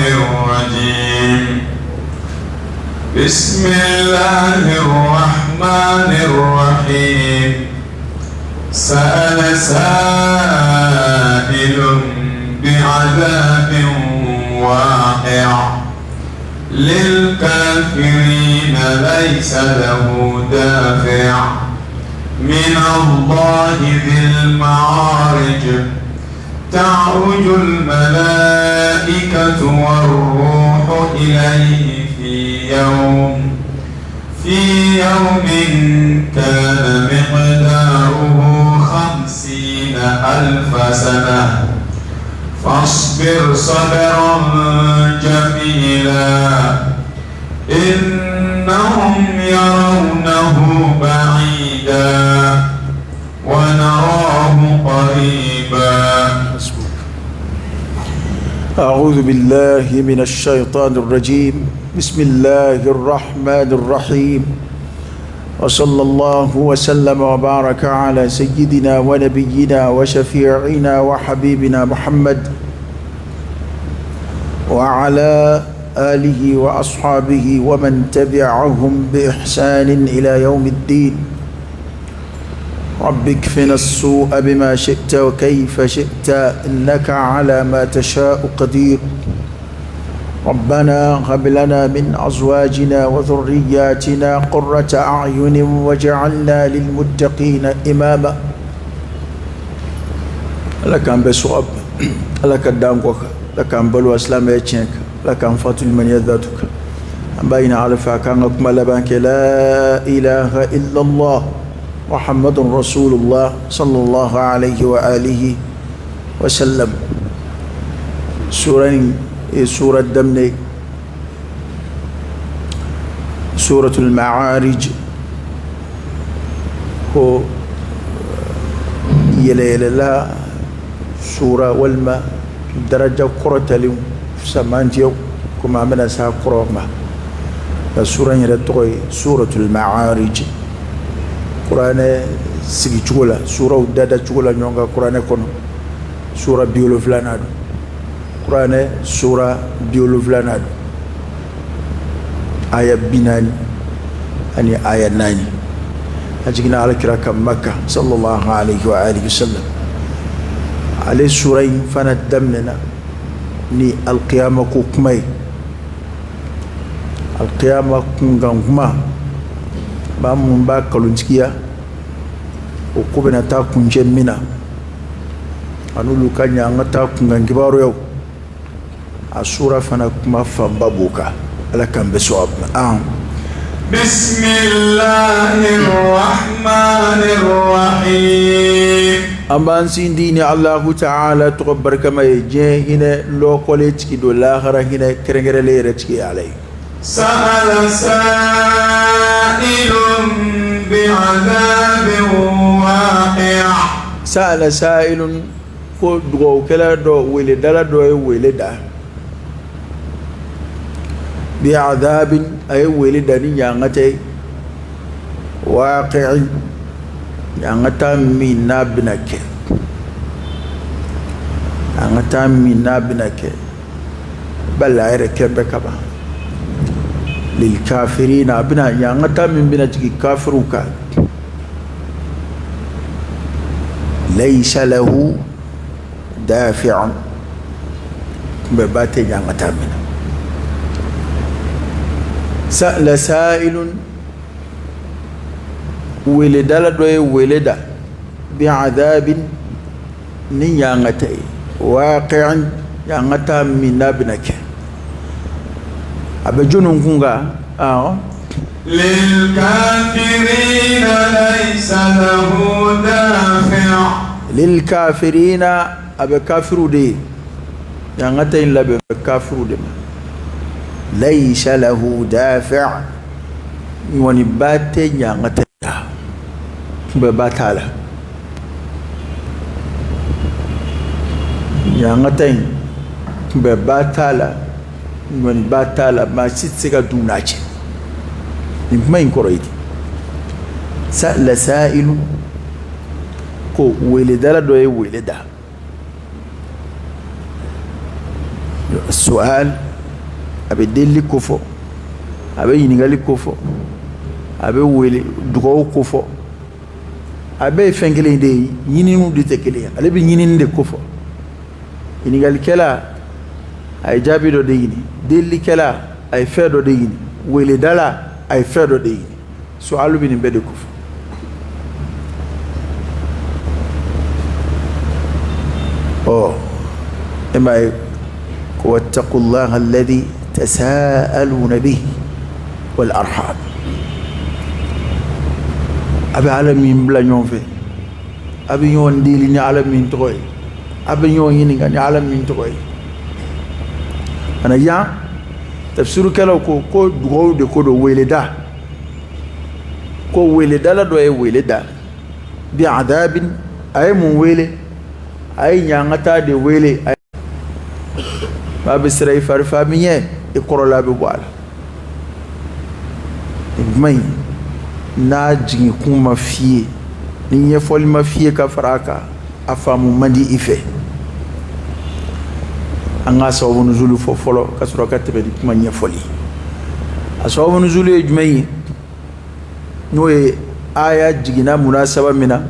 الرجيم بسم الله الرحمن الرحيم سأل سائل بعذاب واقع للكافرين ليس له دافع من الله ذي المعارج تعرج الملائكة والروح إليه في يوم كان مقداره 50,000 سنة فاصبر صبرا جميلا إنهم يرونه بعيدا ونراه قريبا. أعوذ بالله من الشيطان الرجيم. بسم الله الرحمن الرحيم وصلى الله وسلم وبارك على سيدنا ونبينا وشفيعنا وحبيبنا محمد وعلى آله وأصحابه ومن تبعهم بإحسان إلى يوم الدين. رب اكفنا السوء بما شئت وكيف شئت إنك على ما تشاء قدير. ربنا هب لنا من أزواجنا وذرياتنا قرة أعين واجعلنا للمتقين إماما. لك أن بسواب لك الدانقوك لك أن بلو أسلام يتشنك لك أن فاتل من يذاتك بين عرفا كانك ملبانك لا إله إلا الله محمد رسول الله صلى الله عليه وآله وسلم. سورة دمني سورة المعارج هو يليلا سورة والما درجة قرة لهم سمانتيو كما من أسها قرامة. السورة يلتقي سورة المعارج قرآن سيجي جولا سورة ودادا جولا نيونغا قرآن كونو سورة بيولو فلانادو قرآن سورة بيولو فلانادو آية بناني أني آية ناني أجينا على كراكا مكة صلى الله عليه وآله وسلم عليه سورة فانا دمنا ني القيامة كوكمي القيامة كونغانغما bamun ba kalunskiya ukubena ta kunje mina anulu kanya ngata kungangibaro yau asura fana kuma famba boka ala kambe so bismillahir rahmanir rahim amban sindini Allah ta'ala to barka mai je hine lokole ciki do lahara hine kerengere lere ciki alai. سأل سائل بعذاب واقع سأل سائل ko dugo kala do wele dala do wele da bi adabin ay wele dani yangate waqi'in yangata minna binake yangata minna binake balla ayre kembe kaba للكافرين أبنا يانغتا من بنتك كافروكا ليس له دافع ببات يانغتا منا. سأل سائل ولد لدوي ولد بعذاب نيانغتي واقع يانغتا من ابنك أبجون كونغا للكافرين ليس له دافع للكافرين أبكافروا دي يانغتين لبكافروا دي ليس له دافع ونبات يانغتين بباتالا يانغتين بباتالا من batala ma sitsika dunache nimma inkoroidi sa'la sa'ilu ko welidala do e welida السؤال abe delli ko fo abe yinigali ko fo abe wele dugaw ko fo abe fengele de yininu de tekele ale bi yinin de ko fo yinigali kala ay jabi do de yini delli kala ay fedo de yini wele dala ay fedo de yini so alu bi ni bede ko fo إما واتقوا الله الذي تساءلون به والأرحام أبي عالمين بلا يوم في أبي يوم ديلي عالمين تقوي أبي يوم ينيغاني عالمين تقوي أنا يا تفسير كلا كو دعو de ko do weleda ko weleda la do e weleda bi adabin ay mun wele ay nyangata de wele babu sirai farfa miye ikorola bi wala mai na jigi kuma fiye ni ye foli ma fiye ka faraka afamu mandi ife anga sawu nuzulu fo folo kasuro ka tebe di kuma nye foli asawu nuzulu ejmai noye aya jigina munasaba mina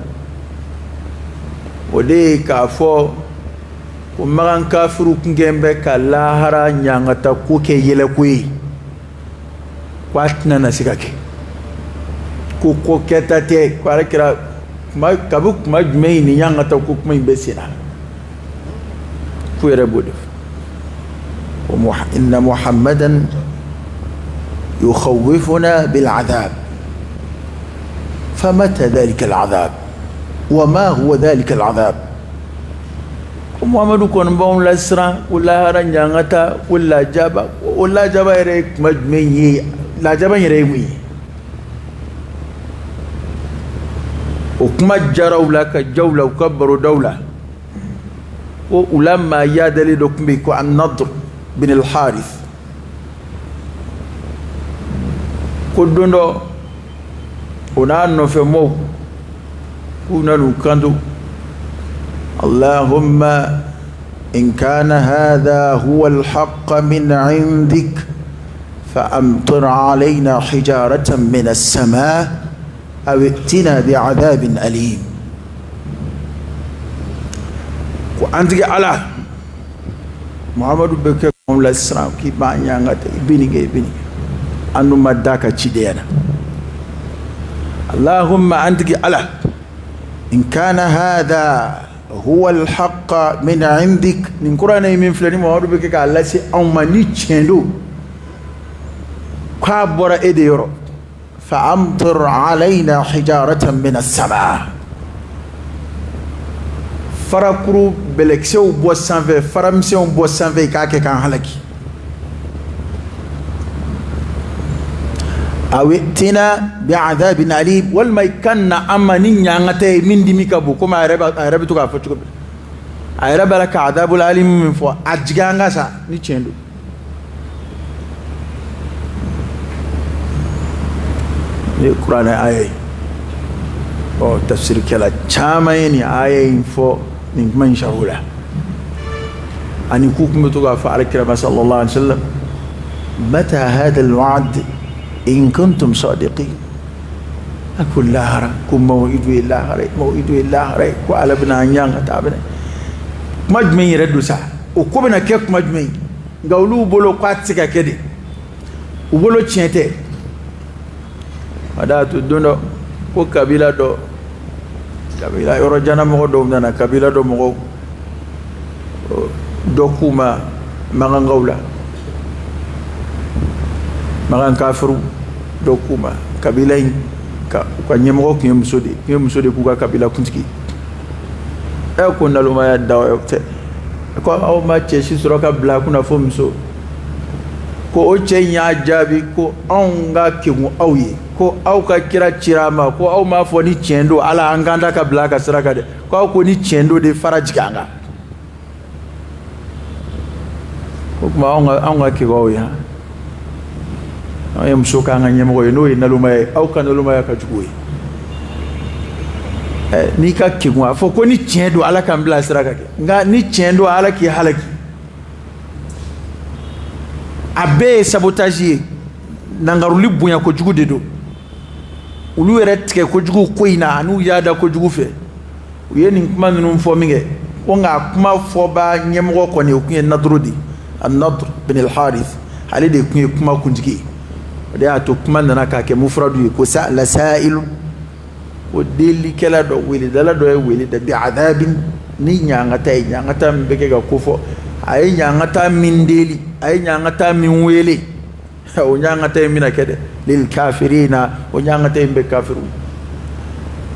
ode ka fo ko magan kafiru kungembe ka lahara nyangata ko ke yele koyi kwatna na sigake ko ketate ko kira ma kabuk ma jmei ni nyangata ko kuma imbesina ko yere bodo inna muhammadan يخوفنا بالعذاب فمتى ذلك العذاب وما هو ذلك العذاب محمد كون بون لسرا ولا رنجانتا ولا جابا ولا جابا يريك مجمي لا جابا يريمي وكما جروا لك جولة وكبروا دولة ولما يادلي دكميكو عن نضر بن الحارث كدوندو ونانو فمو كونانو كاندو اللهم إن كان هذا هو الحق من عندك فأمطر علينا حجارة من السماء أو ائتنا بعذاب أليم وأنت على محمد بكر عليه السلام كي بانيانغات ابني أنو مداك تشيدينا اللهم أنت على إن كان هذا هو الحق من عندك من قرآن من فلان محمد بكر على سي أماني تشندو كابورا إديرو فأمطر علينا حجارة من السماء فرقرو بلكسيو بوسانفي فرمسيو بوسانفي كاكي كان هلكي أو ائتنا بعذاب أليم والما يكن أماني نيانغتي من دميكا بوكما عربي توقع فتشكب عربي لك عذاب الأليم من فوق أجغانغا سا نيشندو القرآن آية أو تفسير كلا شامين آية إنفو من شهولا أن يكون متوقع فعلى كلام صلى الله عليه وسلم متى هذا الوعد إن كنتم صادقين أقول لا هرا كم موعد الله هرا موعد الله هرا وعلى بنا نيان تابنا مجمع يردو سا وكوبنا كيك مجمع قولوا بولو قاتسكا كده وبولو تشنته ada tu dono ko kabila yoro jana mo do nana kabila do mo dokuma magangawla magan kafiru dokuma kabila ka nyemo ko musode ku ka kabila kuntiki e ko naluma ya dawa yokte ko aw ma cheshi soroka bla kuna fo muso ko o chenya jabi ko anga kimu awye ko aw ka kira cirama ko aw ma fo ni cendo ala anganda ka blaka saraka de ko aw ko ni cendo de farajiganga ko ma anga ki go ya ay musoka nga nyemo no ina lumay aw kan lumay ka jugoy ni ka kigwa fo ko ni cendo ala kan bla saraka nga ni cendo ala ki halaki abe sabotage nangaruli bonya ko jugu de do ulu yɛrɛ tigɛ ko jugu ko in na anu yada ko jugu fɛ u ye nin kuma ninnu fɔ min kɛ ko nka kuma fɔba ɲɛmɔgɔ kɔni o kun ye Nadru di an-Nadr bin al-Harith ale de kun ye kuma kuntigi o de y'a to kuma nana k'a kɛ mufradu ye ko sa'ala sa'ilu o delikɛla dɔ welidala dɔ ye wele da bi adabin ni ɲangata ye ɲangata min bɛ kɛ ka ko fɔ a ye ɲangata min deli a ye ɲangata min wele o ɲangata in bɛna kɛ dɛ lil kafirina o ɲangata in bɛ kafiru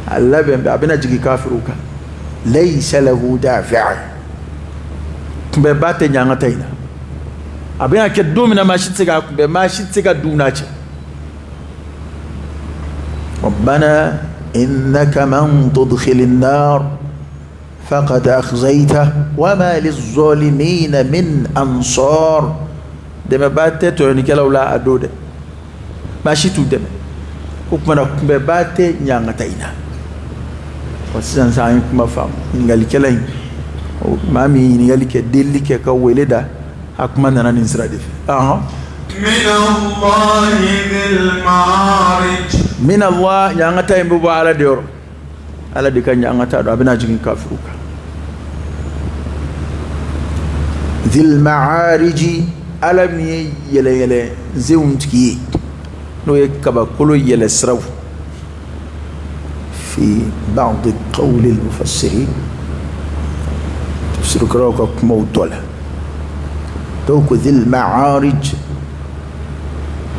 a labɛn bɛ a bɛna jigin kafiru kan laysa lahu dafi' kunbɛba tɛ ɲangata in na a bɛna kɛ don min na maa si tɛ se k'a kunbɛn maa si tɛ se ka du n'a cɛ rabbana innaka man tudkhilin nar faqad akhzayta wa ma liz-zalimina min ansar dɛmɛba tɛ tɔɲɔnikɛlaw la a don dɛ maa si t'u dɛmɛ o kumana kunbɛba tɛ ɲangata in na wa sisan an ye kuma faamu ɲiniŋalikɛla in maa min ye ɲiniŋali kɛ delili kɛ ka wele da a kuma nana nin sira de fɛ min Allah ɲangata in bɛ bɔ ala de yɔrɔ ala de ka ɲangata dɔn a bɛna jigin kafiru kan dhil ma'ariji ala min ye yɛlɛyɛlɛ zenw tigi ye n'o ye kabakolo yɛlɛ siraw fi ba'd qawl al-mufassirin tafsirkɛlaw ka kumaw dɔ la dɔw ko dhil ma'arij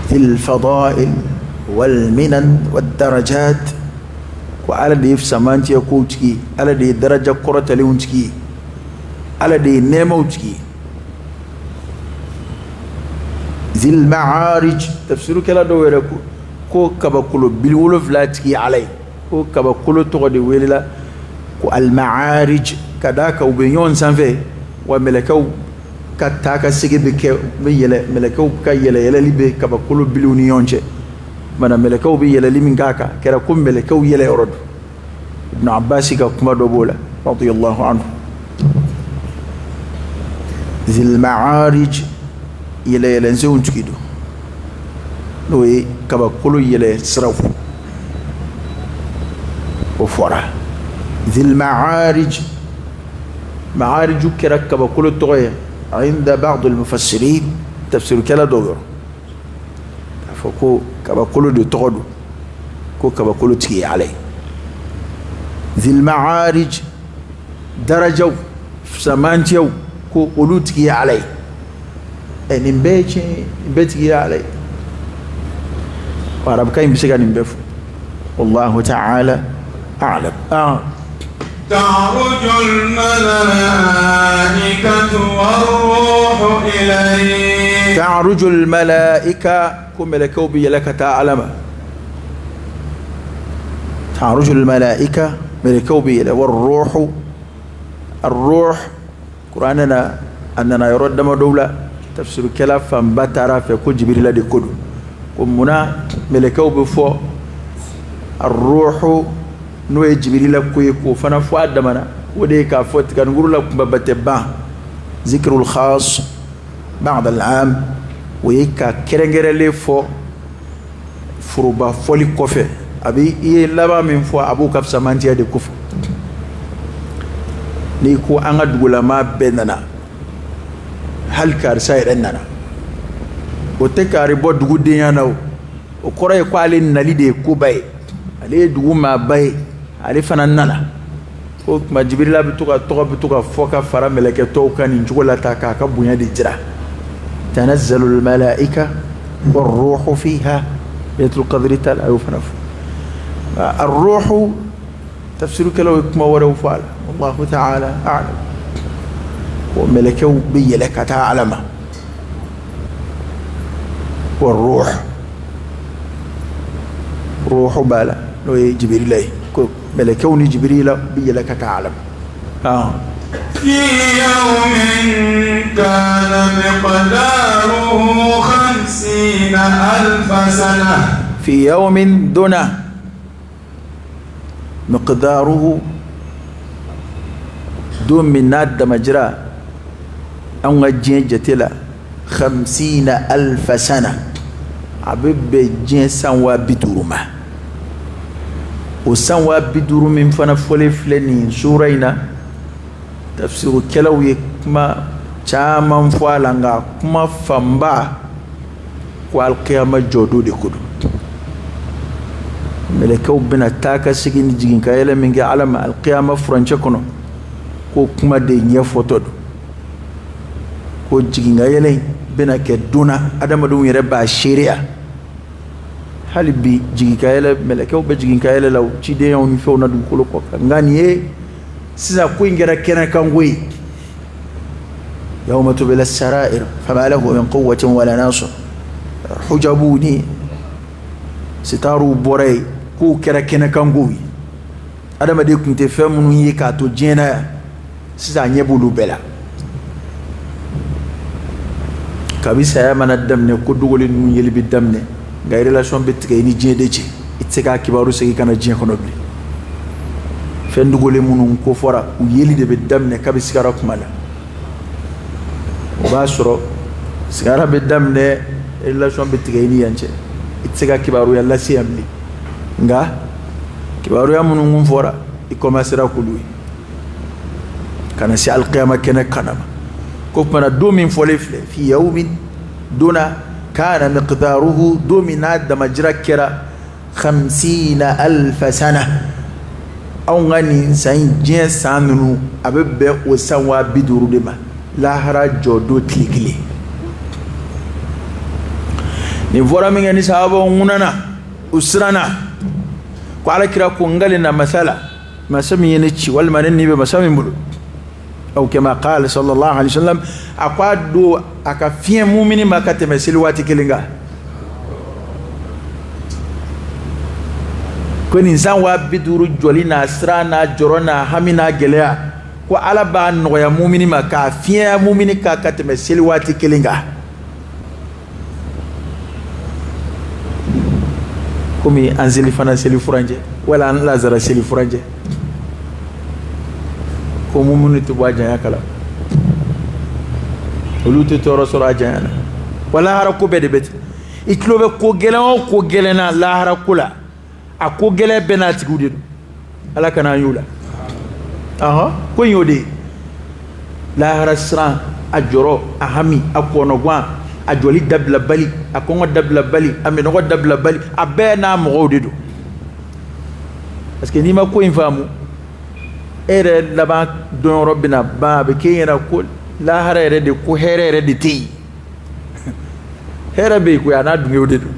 dhil fada'il wal minan wad darajat ko ala de ye samantiya kow tigi ye ala de ye daraja kɔrɔtalenw tigi ye ala de ye nɛɛmaw tigi ye dhil ma'arij tafsiru kɛla dɔw yɛrɛ ko kabakolo bili wolonfila tigi ala ye ko kabakolo tɔgɔ de welela ko al ma'arij ka d'a kan u bɛ ɲɔgɔn sanfɛ wa mɛlɛkɛw ka taa ka segin bɛ kɛ bɛ yɛlɛ mɛlɛkɛw ka yɛlɛyɛlɛli bɛ kabakolo biliw ni ɲɔgɔn cɛ mana mɛlɛkɛw bɛ yɛlɛli min k'a kan kɛra ko mɛlɛkɛw yɛlɛ yɔrɔ do Ibn Abbas ka kuma dɔ b'o la radiyallahu anhu dhil ma'arij yɛlɛyɛlɛnsenw tigi do n'o ye kabakolo yɛlɛ siraw o fɔra dhil ma'arij ma'ariju kɛra kabakolo tɔgɔ ye عند بعض المفسرين تفسير كلا دور فكو كبكولو دي تغدو كو كبكولو تكي عليه ذي المعارج درجو سمانتيو كو قولو تكي عليه ان بيتي عليه وعرب كاين بسيغا نمبفو والله تعالى أعلم تعرج الملائكة والروح إليه تعرج الملائكة كم ملكو بيلك تعلم تعرج الملائكة ملكو بيلك والروح الروح قرآننا أننا يرد مدولة تفسير كلا فانبتر في كل جبريل دي كدو ومنا ملكو بفو الروح نوي جبريل كويكو فانا فؤاد دمنا ودي كافوت كان نقول لك ببتبا ذكر الخاص بعد العام ويكا كرنجرلي فو فروبا فولي كوفي ابي اي لابا من فو ابو كف سمانتيا دي كوف نيكو انغا دولا ما بيننا هل كار ساير اننا وتكاري بو دوغو ديانو وكوري كوالي نالي دي كوباي علي دوغو ما باي ale fana nana ko ma jibrila bi to ka fo ka fara meleke to kan ni jogo la ta ka bonya de jira tanazzalu al malaika war ruhu fiha yatul qadri tal ayu fanaf ar ruhu tafsiru kala kuma wara fa'al wallahu ta'ala a'lam wa malakau bi yalaka ta'lama war ruhu bala no jibrila ملكوني جبريل بيلك تعلم في يوم كان مقداره 50,000 سنة في يوم دون مقداره دون من ناد مجرى أو جين جتلا 50,000 sana a bɛ bɛn diɲɛ san 50 ma o san 50 min fana fɔlen filɛ nin sura in na tafsirukɛlaw ye kuma caman fɔ a la nka kuma fanba ko alkiyama jɔdon de ko don mɛlɛkɛw bɛna taa ka segin ni jigin ka yɛlɛ min kɛ ala ma alkiyama furancɛ kɔnɔ ko kuma de ɲɛfɔtɔ don ko jigin ka yɛlɛ in bɛna kɛ don na adamadenw yɛrɛ b'a seereya hali bi jigin ka yɛlɛ mɛlɛkɛw bɛ jigin ka yɛlɛ la cidenyaw ni fɛnw na dugukolo kɔkan nka nin ye sisan ko in kɛra kɛnɛkanko ye yawma tubila sarair fama lahu min quwwatin wala nasir hujabu ni sitaru bɔra ye k'o kɛra kɛnɛkanko ye adamaden tun tɛ fɛn minnu ye k'a to diɲɛ na yan sisan a ɲɛ b'olu bɛɛ la kabi saya mana daminɛ ko dogolen ninnu yeli bɛ daminɛ nka relation bɛ tigɛ i ni diɲɛ de cɛ i tɛ se k'a kibaru segin ka na diɲɛ kɔnɔ bilen fɛn dogolen minnu ko fɔra u yeli de bɛ daminɛ kabi sigara kuma la o b'a sɔrɔ sigara bɛ daminɛ relation bɛ tigɛ i ni yan cɛ i tɛ se ka kibaruya lase yan bilen nka kibaruya minnu kun fɔra i commencera k'olu ye ka na se alqiyama kɛnɛ kana ma ko kumana don min fɔlen filɛ fi yawmin donna kana miqdaruhu don min n'a damajira kɛra 50,000 sana anw ka nin san diɲɛ san ninnu a bɛ bɛn o san 50 de ma lahara jɔdon tile kelen nin fɔra min kɛ ni sahabaw ŋunana u siranna ko alakira ko n na masala masa min ye ne ci walima ne ni bɛ masa min bolo aw kama qala sallallahu alaihi wasallam a ko a don a ka fiɲɛ mumini ma ka tɛmɛ seli waati kelen kan ko nin san 50 jɔli n'a siran n'a jɔrɔ n'a hami n'a gɛlɛya ko ala b'a nɔgɔya mumini ma k'a fiɲɛ mumini ka tɛmɛ seli waati kelen kan komi an seli fana seli furanjɛ wala an lazara seli furanjɛ ko mumini tɛ bɔ a janya kala olu tɛ tɔɔrɔ sɔrɔ a janya na wa lahara ko bɛɛ de bɛ ten i tulo bɛ ko gɛlɛn o ko gɛlɛn na lahara ko la a ko gɛlɛn bɛɛ n'a tigiw de don ala kana an y'o la ko in y'o de ye lahara siran a jɔrɔ a hami a kɔnɔguwan a jɔli dabila bali a kɔngɔ dabila bali a minɔgɔ dabila bali a bɛɛ n'a mɔgɔw de don parce que n'i ma ko in faamu e yɛrɛ laban dɔnyɔrɔ bɛna ban a bɛ k'e ɲɛna ko lahara yɛrɛ de ko hɛrɛ yɛrɛ de tɛ yen hɛrɛ bɛ yen koyi a n'a dungew de don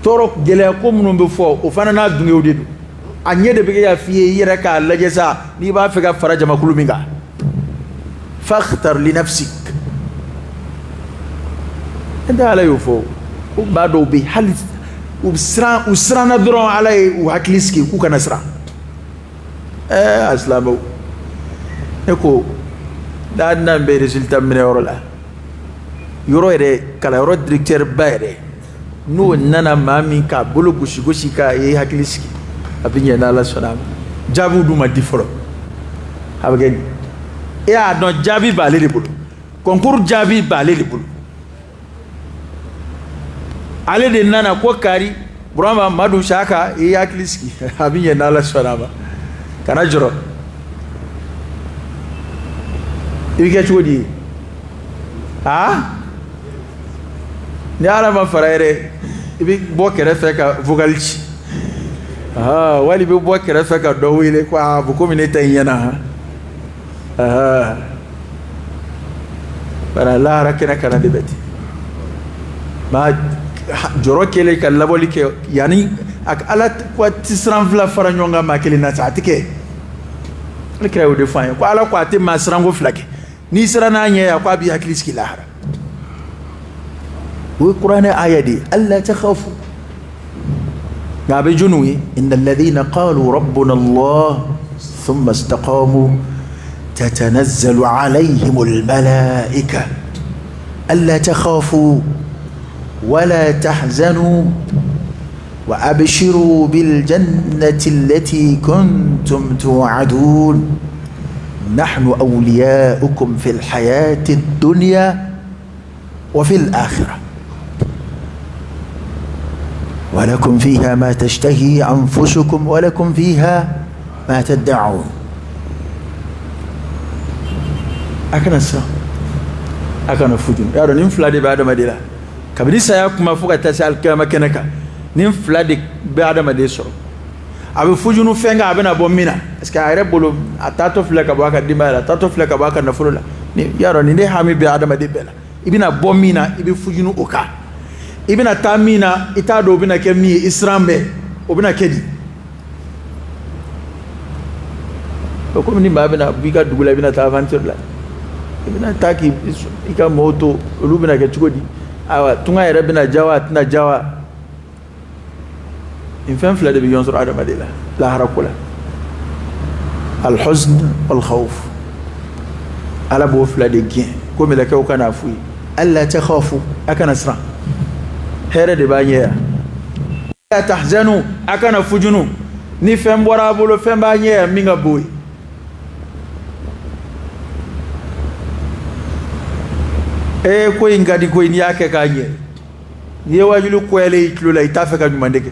tɔɔrɔ gɛlɛya ko minnu bɛ fɔ o fana n'a dungew de don a ɲɛ de bɛ kɛ ka f'i ye i yɛrɛ k'a lajɛ sa n'i b'a fɛ ka fara jamakulu min kan fakhtar li nafsik e tɛ ala y'o fɔ ko maa dɔw bɛ yen hali u siranna dɔrɔn ala ye u hakili sigi k'u kana siran asilamɛw ne ko n'a n'an bɛ résultat minɛ yɔrɔ la yɔrɔ yɛrɛ kalanyɔrɔ directeur ba yɛrɛ n'o nana maa min k'a bolo gosi gosi k'a ye hakili sigi a bɛ ɲɛ n'ala sɔnna a ma jaabiw dun ma di fɔlɔ a bɛ kɛ e y'a dɔn jaabi b'ale de bolo concours jaabi b'ale de bolo ale de nana ko kari burama madu shaka e hakili sigi a bɛ ɲɛ n'ala sɔnna a ma kana jɔrɔ i bɛ kɛ cogo di ni ala ma fara yɛrɛ i bɛ bɔ kɛrɛfɛ ka vocal ci wali i bɛ bɔ kɛrɛfɛ ka dɔ wele ko bu komi ne ta in ɲɛna bana lahara kɛnɛ kana de bɛ ten maa jɔrɔ kɛlen ka labɔli kɛ yanni ala ko a tɛ siran fila fara ɲɔgɔn kan maa kelen na sa a tɛ kɛ ale kɛra y'o de fɔ an ye ko ala ko a tɛ maa siranko fila kɛ n'i siran n'a ɲɛ yan ko a b'i hakili sigi lahara o ye kuranɛ aya de ye alla takhafu nka a bɛ jɔnniw ye inna alladhina qalu rabbuna allah thumma istaqamu tatanazzalu alayhim almalaika alla takhafu wala tahzanu وأبشروا بالجنة التي كنتم توعدون نحن أولياؤكم في الحياة الدنيا وفي الآخرة ولكم فيها ما تشتهي أنفسكم ولكم فيها ما تدعون. أكنا سا أكنا فجون يا رب نفلادي بعد ما ديلا كبدي سياكم فوق تسأل كما كنكا نفلادي بعد ما ديسو أبي فجون فينغا أبنا بومينا إسكا عرب بلو أتاتو فلك أبواك ديمالا أتاتو فلك أبواك نفرولا يا رب نده حامي بعد ما ديبلا ibina bomina ibi fujunu oka ibina tamina itado obina kemi isrambe obina kedi ko mini babina biga dugula ibina ta aventure la ibina taki ika moto lubina ke chukodi awa tunga yere bina jawa tina jawa infan fla de biyon sur adam adila la harakula الحزن والخوف على بو فلا de gain comme la ka kana fui ألا تخافوا أكن أسرع هذا دبانيا لا تحزنوا أكن فجنوا نفهم برابولو فهم بانيا مين أبوي كوين غادي كوين ياك كانيا يواجلو كويلي يتلولا يتافك جماندك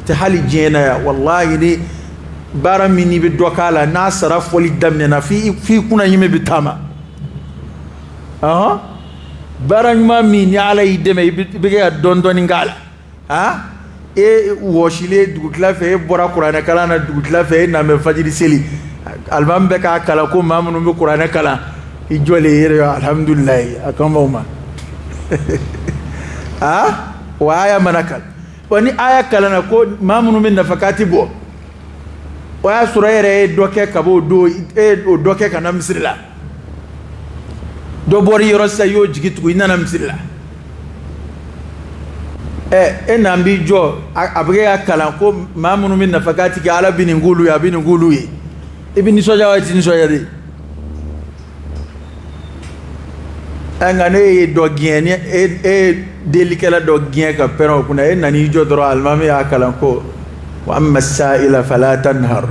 تحالي جينا والله ني بارا مني بدوكالا ناس رف ولي دمنا في كنا يمي بتاما baranyuma min ya ala ideme bige dondon ngala woshile dugutla fe bora qur'ana kala na dugutla fe na me fajiri seli albam be ka kala ko mamunu be qur'ana kala ijole yere alhamdulillah akamoma wa aya manakal wani aya kala na ko mamunu min nafakati bo wa surayre doke kabo do doke kana misrila do bori yoro sa yo jigitu inana msilla nambi jo abge akala ko mamunu min nafakati ga ala biningulu ya biningulu yi ibini soja wa tin soja de angane do giene delikala do gien ka pero kuna nani jo dro almami akala ko wa amma sa'ila fala tanhar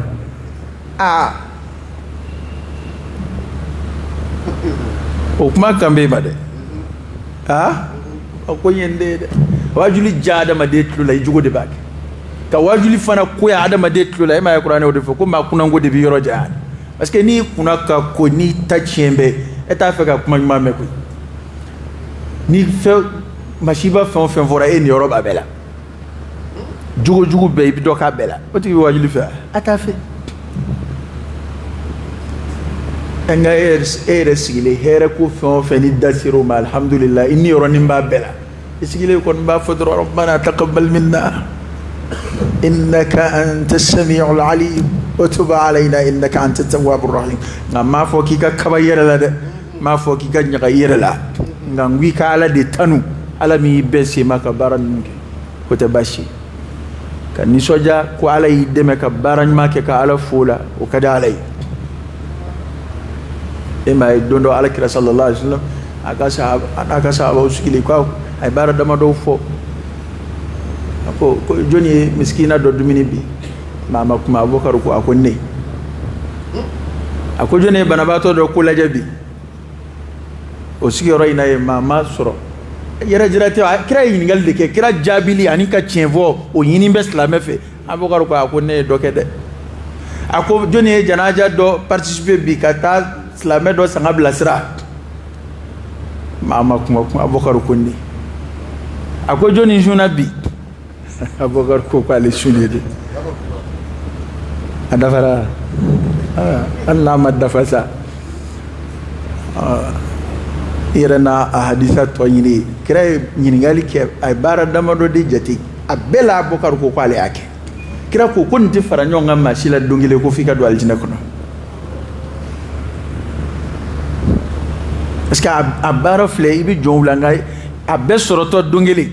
okuma kambe bade ko yende de wajuli jada ma de tulu lay jugo de bak ka wajuli fana ko ya adama de tulu lay ma qur'ani o de ko ma kuna ngode bi yoro jaan parce que ni kuna ka ko ni tachembe eta fe ka kuma ma me ko ni fe mashiba fe fe vora en yoro babela jugo be bi do ka bela o ti wajuli fe ata fe nga sigile here ko fon feni dasiro ma alhamdulillah inni yoronim ba bela sigile kon ba fadro rabbana taqabbal minna innaka antas samiul alim wa tub alayna innaka antat tawwabur rahim ma fo ki ka kabayira la de ma fo ki ka nyayira la ngwi ka ala de tanu ala mi besi maka baran nke ko te bashi kan ni soja ko ala yi deme ka baran make ka ala fula o kada alay ema dondo ala kira sallallahu alaihi wasallam aka sahaba usikili kwa ay bara dama do fo ko joni miskina do dumini bi mama kuma abokar ko akonne ako joni bana bato do kula jabi o sigi roina e mama soro yara jirate kira yin galde ke kira jabili ani ka tienvo o yini beslame fe abokar ko akonne do kede ako joni janaja do participer bi kata islamé do sanga blasira mama kuma abokar kunni ako joni juna bi abokar ko ko ale suni de adafara Allah madafasa irana ahadisa to yini kira nyingali ke ay bara damado de jati abela abokar ko ko ale ake kira ko kunti faranyo ngam sila dongile ko fika do aljina kono parce que abara fle ibi jongla ngai abbe soroto dongile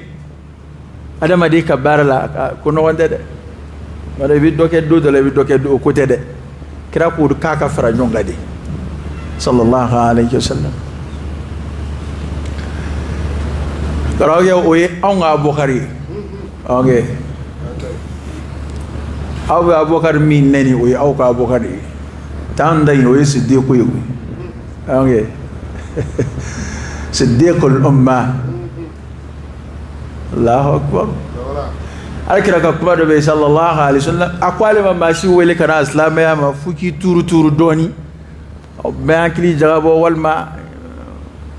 adama de ka bara la ko no wonde de wala ibi doke do de ibi doke do côté de kira ko ka faranyo ngade sallallahu alayhi wasallam Karage oye aunga abokari okay awe abokar min neni oye auka abokari tanda ino yesi de ko yoy okay siddiqul umma. Allahu akbar. Alkira ka kuma da bai sallallahu alaihi wasallam akwai ma shi wele kana islam ya ma fuki turu doni bayan kili jawabo walma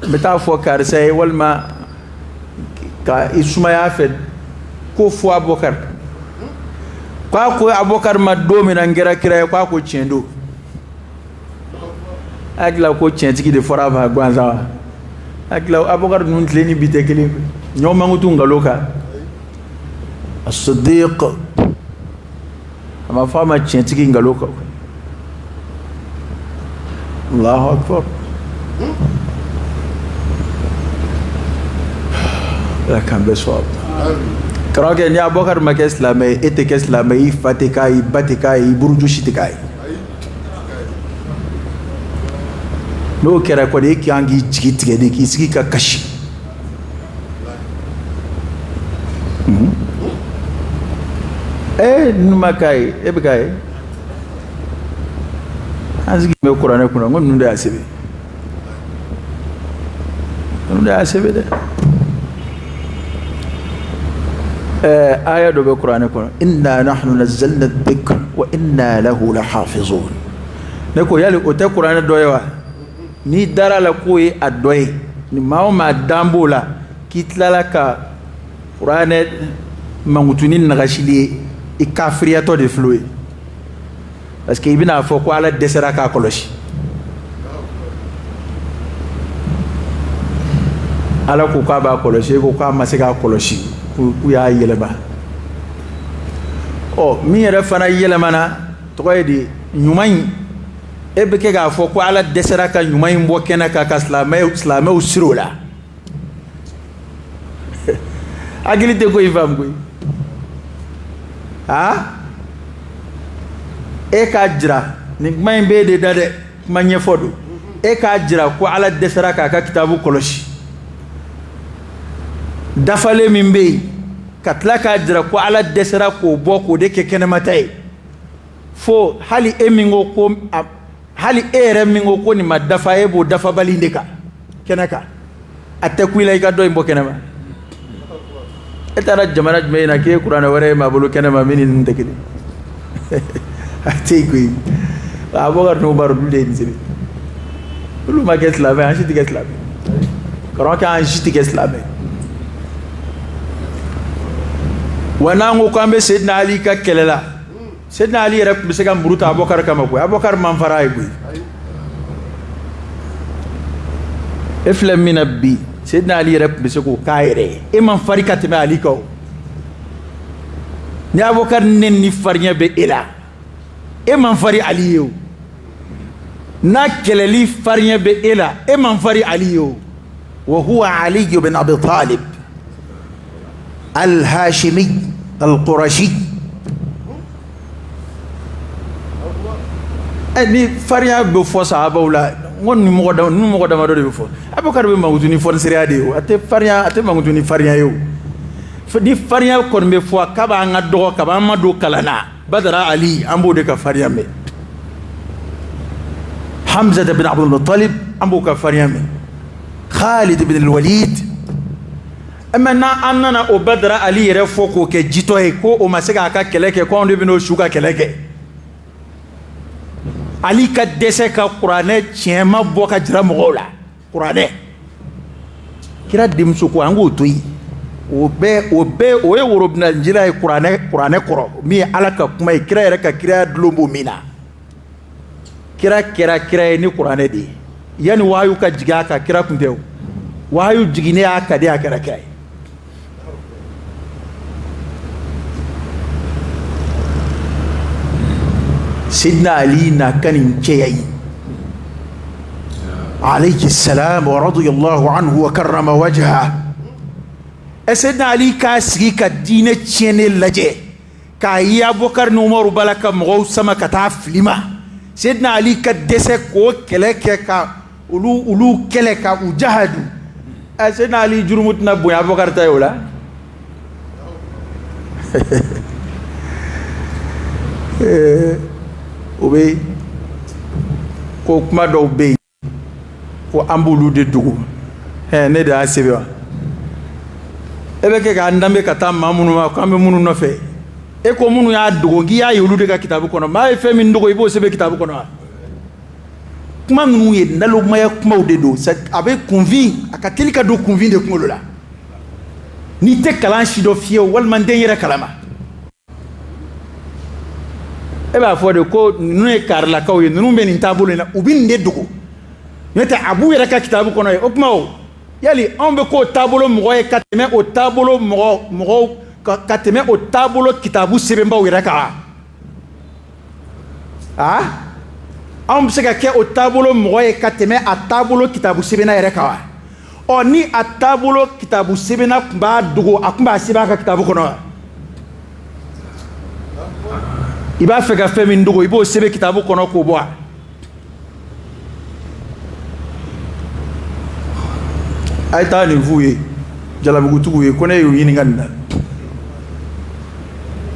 meta fo kar sai walma ka isuma ya fe ko fo abokar kwa ko abokar ma domina ngira kira kwa ko chendo agla ko chenti de fora ba gwanza agla abokar nun tleni bitekele nyoma ngutu ngaloka as-siddiq ama fama chenti ngaloka. Allahu akbar. La kambe swab karoke ni abokar ma islam ete ke islam yi fatika yi batika yi buruju shitika yi no kera ko de ki angi jigi de ki sigi ka kashi numa kai ebe kai azgi me qur'ane kuna ngon nunde asebe de aya do be qur'ane kuna inna nahnu nazzalna dhikra wa inna lahu lahafizun ne ko yali o te qur'ane do yawa ni dara la ko yi adoy ni ma dambola kitlala ka qur'ane mangutunin nagashili ikafriyato de flou parce que ibina fo ko ala desera ka koloshi ala ko ka ba koloshi ko ka masika koloshi ku ya yeleba o mi yere fana yelemana to ko yedi nyumay e be ke ga fo ko ala desera ka nyumay mbo kena ka islamay usirola agilite ko ifam ko e ka jira ni may be de dade manye fodu e ka jira ko ala desara ka kitabu koloshi dafale min be katla ka jira ko ala desara ko boko de ke kenematay fo hali emingo ko hali ere mingo ko ni madafa ebo dafa balinde ka kenaka atakwila ka do imbo kenema etara jamana jmeena ke qur'ana ware ma bulu kenema minin ndekidi ate koy abogar no baru de nzeli lu ma get la ba anjiti get la karon ka anjiti get la wanango kambe sayyidina ali ka kelela sayyidina ali rek bisega mburuta abokar kama ko abokar man faray koy eflem min abbi sayyidina ali rek bisego kayre e man farikat me ali ko ni abokar nen ni farnya be ila e man fari aliyo na keleli farnya be ila e man fari aliyo wa huwa ali ibn abi talib al-hashimi al-qurashi ani farnya be fo sahaba wala ngon ni mo da ma do be fo abokar be mawduni fo seriade o ate mawduni farnya yo di farnya kon be fo kaba nga do kaba ma do kalana badra ali ambo de ka farnya me hamza ibn abdul muttalib ambo ka farnya me khalid ibn al-walid amma na annana o badra ali re fo ko ke jito e ko o masega ka keleke ko on be no shuka keleke ali ka dese ka qur'ane chema bo ka jira mogola qur'ane kira dimsu ko ango toyi obe oye worobna njira e qur'ane koro mi alaka kuma kira yere ka kira dlombo mina kira ni qur'ane di yani wayu ka jiga ka kira kundew wayu jigine aka de akara kai sidna ali na kanin ceyayi alayhi salam wa radiyallahu anhu wa karrama wajha sidna ali ka sigi ka dine tiene laje ka ya bokar no umaru balaka mo sama ka ta flima sidna ali ka dese ko keleke ka ulu keleka ujahadu sidna ali jurumut na bu ya bokar tayola obe ko kuma do be ko ambulu de dugu ne de y'a sɛbɛn wa e bɛ kɛ k'a danbe ka taa maa minnu ma k'an bɛ minnu nɔfɛ e ko minnu y'a dogo k'i y'a ye olu de ka kitabu kɔnɔ maa ye fɛn min dogo i b'o sɛbɛn kitabu kɔnɔ wa kuma ninnu ye nalomaya kumaw de don a bɛ kunfin a ka teli ka don kunfin de kunkolo la n'i tɛ kalan si dɔ fiyewu walima n tɛ n yɛrɛ kalama e b'a fɔ de ko ninnu ye karilakaw ye ninnu bɛ nin taabolo in na u bɛ nin de dogo n'o tɛ a b'u yɛrɛ ka kitabu kɔnɔ ye o kuma o yali anw bɛ k'o taabolo mɔgɔ ye ka tɛmɛ o taabolo mɔgɔw ka tɛmɛ o taabolo kitabu sɛbɛnbaw yɛrɛ kan wa anw bɛ se ka kɛ o taabolo mɔgɔ ye ka tɛmɛ a taabolo kitabu sɛbɛnna yɛrɛ kan wa ni a taabolo kitabu sɛbɛnna tun b'a dogo a tun b'a sɛbɛn a ka kitabu kɔnɔ wa i b'a fɛ ka fɛn min dogo i b'o sɛbɛn kitabu kɔnɔ k'o bɔ wa a ye taa nin f'u ye jalabugutigiw ye ko ne y'u ɲininka nin na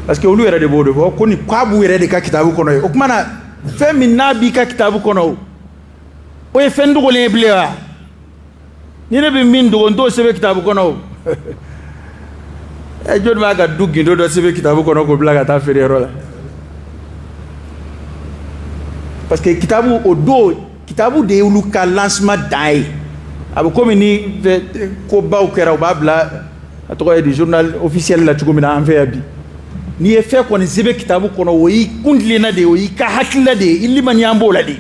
parce que olu yɛrɛ de b'o de fɔ ko nin k'a b'u yɛrɛ de ka kitabu kɔnɔ ye o tuma na fɛn min n'a b'i ka kitabu kɔnɔ o ye fɛn dogolen ye bilen wa ni ne bɛ min dogo n t'o sɛbɛn kitabu kɔnɔ o jɔn b'a ka du gindo dɔ sɛbɛn kitabu kɔnɔ k'o bila ka taa feereyɔrɔ la parce que kitabu o don kitabu de y'olu ka lancement dan ye a bɛ komi ni ko baw kɛra u b'a bila a tɔgɔ ye di journal officiel la cogo min na an fɛ yan bi n'i ye fɛn kɔni sɛbɛn kitabu kɔnɔ o y'i kuntilenna de ye o y'i ka hakilila de ye i limaniya b'o la de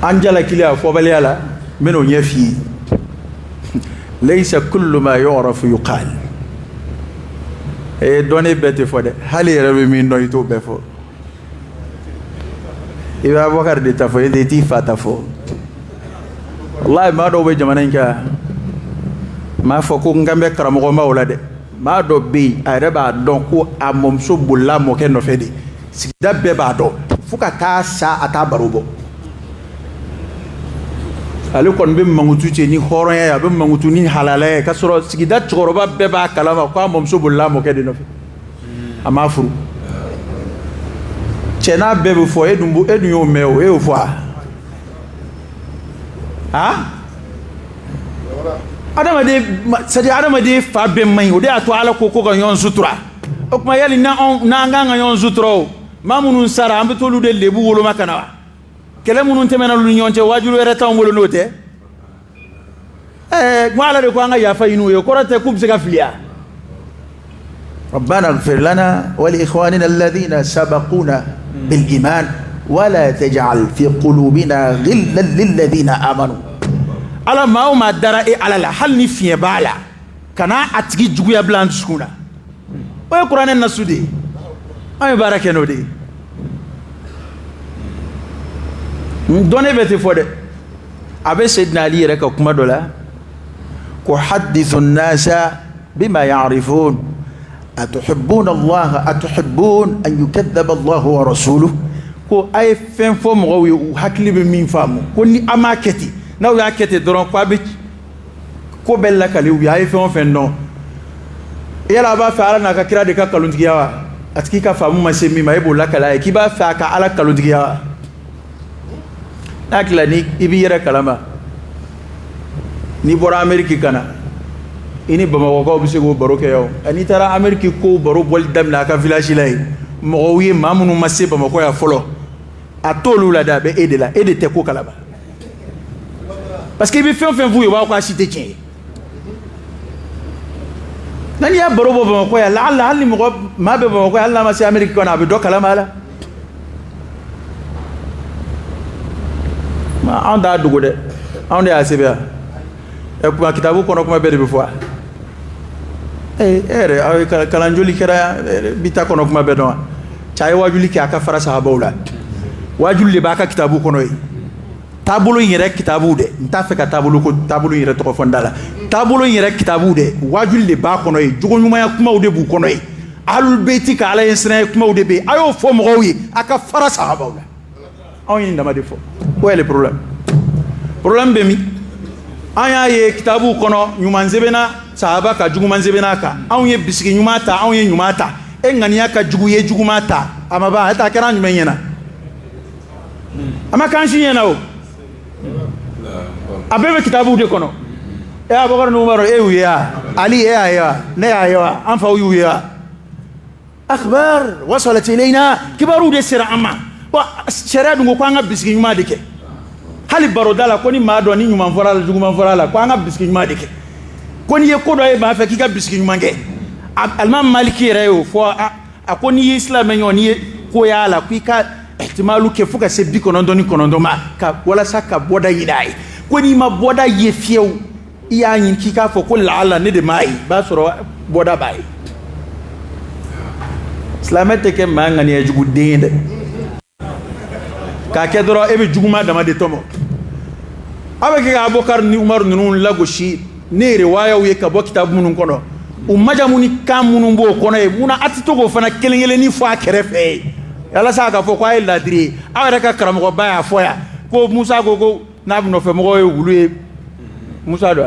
an jalakili a fɔbaliya la n bɛn'o ɲɛ f'i ye laysa kullu ma yu'rafu yuqal dɔnni bɛɛ tɛ fɔ dɛ hali yɛrɛ bɛ min dɔn i t'o bɛɛ fɔ i bɛ Abubakar de ta fɔ i t'i fa ta fɔ wallahi maa dɔw bɛ jamana in kan m'a fɔ ko n kan bɛ karamɔgɔmaw la dɛ maa dɔ bɛ yen a yɛrɛ b'a dɔn ko a mɔmuso bolila mɔkɛ nɔfɛ de sigida bɛɛ b'a dɔn fo ka taa sa a t'a baro bɔ ale kɔni bɛ mankutu cɛ ni hɔrɔnya ye a bɛ mankutu ni halala ye k'a sɔrɔ sigida cɛkɔrɔba bɛɛ b'a kalama ko a mɔmuso bolila mɔkɛ de nɔfɛ a m'a furu cɛ n'a bɛɛ bɛ fɔ e dun y'o mɛn o e y'o fɔ adamaden fa bɛɛ man ɲi o de y'a to ala ko ka ɲɔgɔn sutura o tuma yali n'an kan ka ɲɔgɔn sutura o maa minnu sara an bɛ t'olu de lebu woloma ka na wa kɛlɛ minnu tɛmɛna olu ni ɲɔgɔn cɛ wajibi wɛrɛ t'anw bolo n'o tɛ ko ala de ko an ka yafa ɲini u ye kɔrɔ tɛ k'u bɛ se ka filiya ربنا اغفر لنا ولإخواننا الذين سبقونا بالإيمان ولا تجعل في قلوبنا غلا للذين آمنوا ala maa o maa dara e ala la hali ni fiɲɛ b'a la kana a tigi juguya bila an dusukun na o ye kuranɛ nasu de ye an ye baara kɛ n'o de ye dɔnni bɛ tɛ fɔ dɛ a bɛ Seydina Ali yɛrɛ ka kuma dɔ la ko hadithu nasa bima ya'rifun atuhibbuna Allah atuhibbun an yukadhaba Allah wa rasuluhu ko a ye fɛn fɔ mɔgɔw ye u hakili bɛ min faamu ko ni an m'a kɛ ten n'aw y'a kɛ ten dɔrɔn k'a bɛ ko bɛɛ lakale u ye a ye fɛn o fɛn dɔn yala a b'a fɛ ala n'a ka kira de ka kalontigiya wa a tigi ka faamu ma se min ma e b'o lakale a ye k'i b'a fɛ a ka ala kalontigiya wa n'a tila ni i b'i yɛrɛ kalama n'i bɔra Amérique ka na i ni Bamakɔkaw bɛ se k'o baro kɛ yan n'i taara Amérique ko baro bɔli daminɛ a ka village la yen mɔgɔw ye maa minnu ma se Bamakɔ yan fɔlɔ a t'olu la dɛ a bɛ e de la e de tɛ ko kalama parce que i bɛ fɛn o fɛn f'u ye u b'a fɔ k'a si tɛ tiɲɛ ye n'i y'a baro bɔ Bamakɔ yan hali ni maa bɛ Bamakɔ yan hali n'a ma se Amérique kɔnɔ a bɛ dɔ kalama a la anw t'a dogo dɛ anw de y'a sɛbɛn yan kuma kitabu kɔnɔ kuma bɛɛ de bɛ fɔ e yɛrɛ aw ye kalan joli kɛra yan bi ta kɔnɔ kuma bɛɛ dɔn wa cɛ a ye wajuli kɛ a ka fara sahabaw la wajuli de b'a ka kitabu kɔnɔ ye taabolo in yɛrɛ kitabu dɛ n t'a fɛ ka taabolo in yɛrɛ tɔgɔ fɔ n da la taabolo in yɛrɛ kitabu dɛ wajuli de b'a kɔnɔ ye jogoɲumanya kumaw de b'u kɔnɔ ye ahlul beyti ka ala ɲɛsiranɲɛ kumaw de bɛ yen a y'o fɔ mɔgɔw ye a ka fara sahabaw la anw ye nin dama de fɔ o ye le problème bɛ min an y'a ye kitabu kɔnɔ ɲuman sɛbɛnna sahaba ka juguman sɛbɛnna kan anw ye bisigi ɲuman ta anw ye ɲuman ta e ŋaniya ka jugu ye juguman ta a ma ban a ta kɛra ɲuman ɲɛna ama kan shi yana o abebe kitabu de kono e Abubakar no Umar e wiya Ali e aya ne aya an fa wiya akhbar wasalat ilayna kibaru de sira amma wa sharia dungo ko anga biski nyuma deke hali barodala ko ni ma do ni nyuma fora la juguma fora la ko anga biski nyuma deke ko ni ye ko do e ba fa ki ka biski nyuma nge Al-Imam Maliki reyo fo ko ni islam nyo ni ko ya la ku ka ihtimalu ke fuka se bi konondo ni konondo ma ka wala saka boda yidai ko ni ma boda ye fiew iya yin ki ka fo ko la ala ne de mai ba soro boda bai islamete ke manga ni ejugu dinde ka ke doro ebe juguma dama de tomo abe ke Abubakar ni Umar nunu lagoshi ne riwaya wi ka bo kitab munun kono umaja muni kam munun bo kono e muna atito go fana kelengele ni fo akerefe yalla sa ka fo ko ay ladri awere ka karamo ko baya foya ko Musa go na no fe mo go wulu e Musa do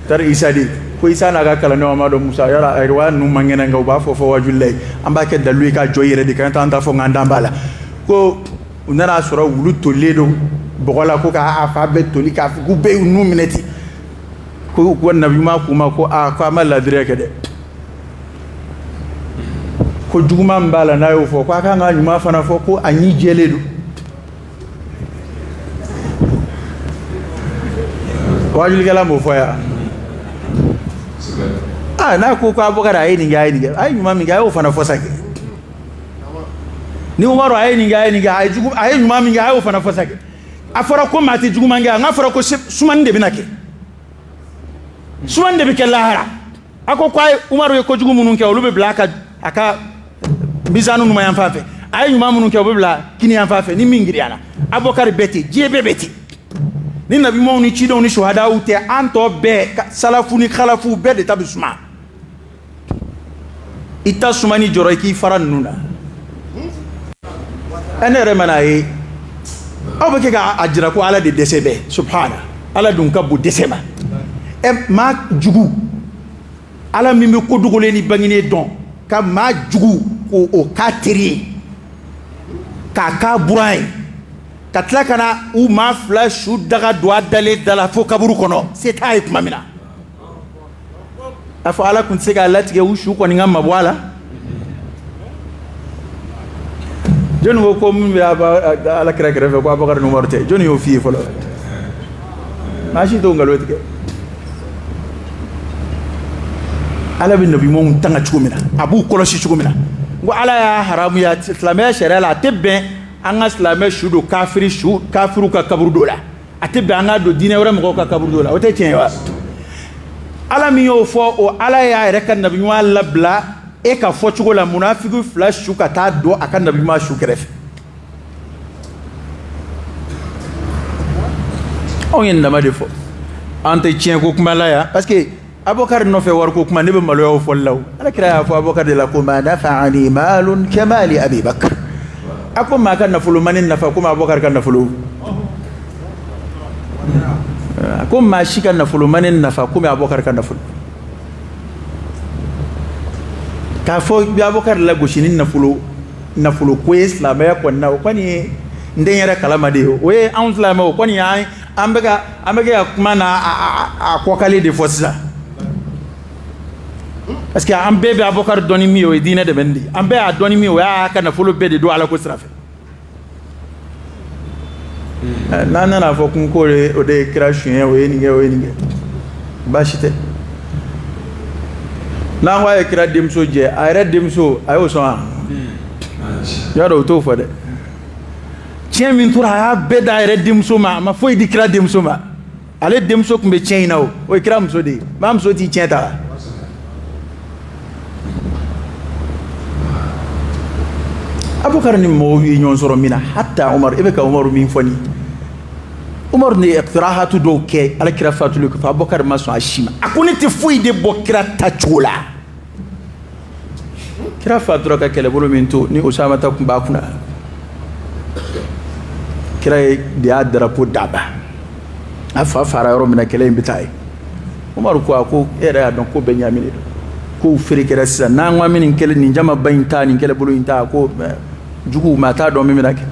tar Isa di ko Isa na ga kala no amado Musa yara ay wa nu mangena nga ba fo wajulle amba ke dalu ka joyere di kan tanta fo nganda mbala ko unara sura wulu toledo bogola ko ka afa be toli ka fu be nu mineti ko nabi ma kuma ko ko amala direke de ko juguma mbala na yo fo ko aka nga nyuma fana fo ko anyi jeledu wajul gala mo fo ya na ko Abubakar ay ni gay ay nyuma mi gay o fana fo sake ni Umar ay ni gay ay jugu ay nyuma mi gay o fana fo sake afara ko mati juguma nga ngafara ko suman de binake suman de bi ke lahara ako ko Umar ko jugu munun ke olube blaka aka bizanu numa yan fafe ay nyuma munun ke obebla kini yan fafe ni mingiri ana Abubakar beti jebe beti ni nabi mo ni chido ni shuhada ute anto be salafu ni khalafu be de tabisma ita sumani joro ki faran nuna enere manayi awbe ka ajira ko ala de desebe subhana ala dun ka bu deseba e ma jugu ala mimi ko dugole ni bangine don ka ma jugu ko o katiri ka burai katla kana u ma flash u daga doa dale dala fo kaburu kono c'est ay kuma mina afa ala kun se ga latige u shu ko ni ngam mabwala joni ko mun bi ala kra kra ko Abubakar no morte joni yo fi folo mashi to ngalo tike ala bin nabi mo tanga chumina abu koloshi chumina ngo ala ya haramu ya islamia sharia la tebbe anga islamia shudo kafiru ka kaburu dola atebbe anga do dine wara mo ka kaburu dola wote tienwa ala mi yo fo o ala ya reka nabi mo alla bla e ka fo chugo la munafiqu flash shuka ta do aka nabi ma shukref on yenda ma defo ante tien ko kuma la ya parce que Abubakar no fe war ko kuma ne be malo yo follaw ala kira ya fo Abubakar de la ko ma nafa'ani malun kamali Abi Bakr ako ma kan nafulu manin nafa kuma Abubakar kan nafulu ako ma shi kan nafulu manin nafa kuma Abubakar kan nafulu ka fo bi Abubakar la goshinin nafulu ko islam ya ko na ko ni nden yara kalama de we an islam ko ni ay ambega kuma na ko kali de fossa parce que an bebe Abubakar doni mi o dina de bendi an be a doni mi o ya kana folo be de do ala ko strafe nana na fo kun ko o de crash yen o ni bashite na wa kira demso je a red demso ayo so an ya do to fo de tien min tura ya be da red demso ma foi di kira demso ma ale demso kumbe tien na o kira mso de ma mso ti tien ta Abubakar ni mo yi nyon soro mina hatta Umar ibe ka Umar min foni Umar ni iqtirahatu do ke ala kira fatulu ko Abubakar ma so ashima akuni te foi de bokira tachola kira fatura ka kele bolo min to ni Usama ta kumba kuna kira de adra po daba afa fara yoro mina kele imbitai Umar ko era don ko Benyamin ko fere kira sa na ngwa min kele ni jama bainta ni kele bolo inta ko jugu mata do mi minake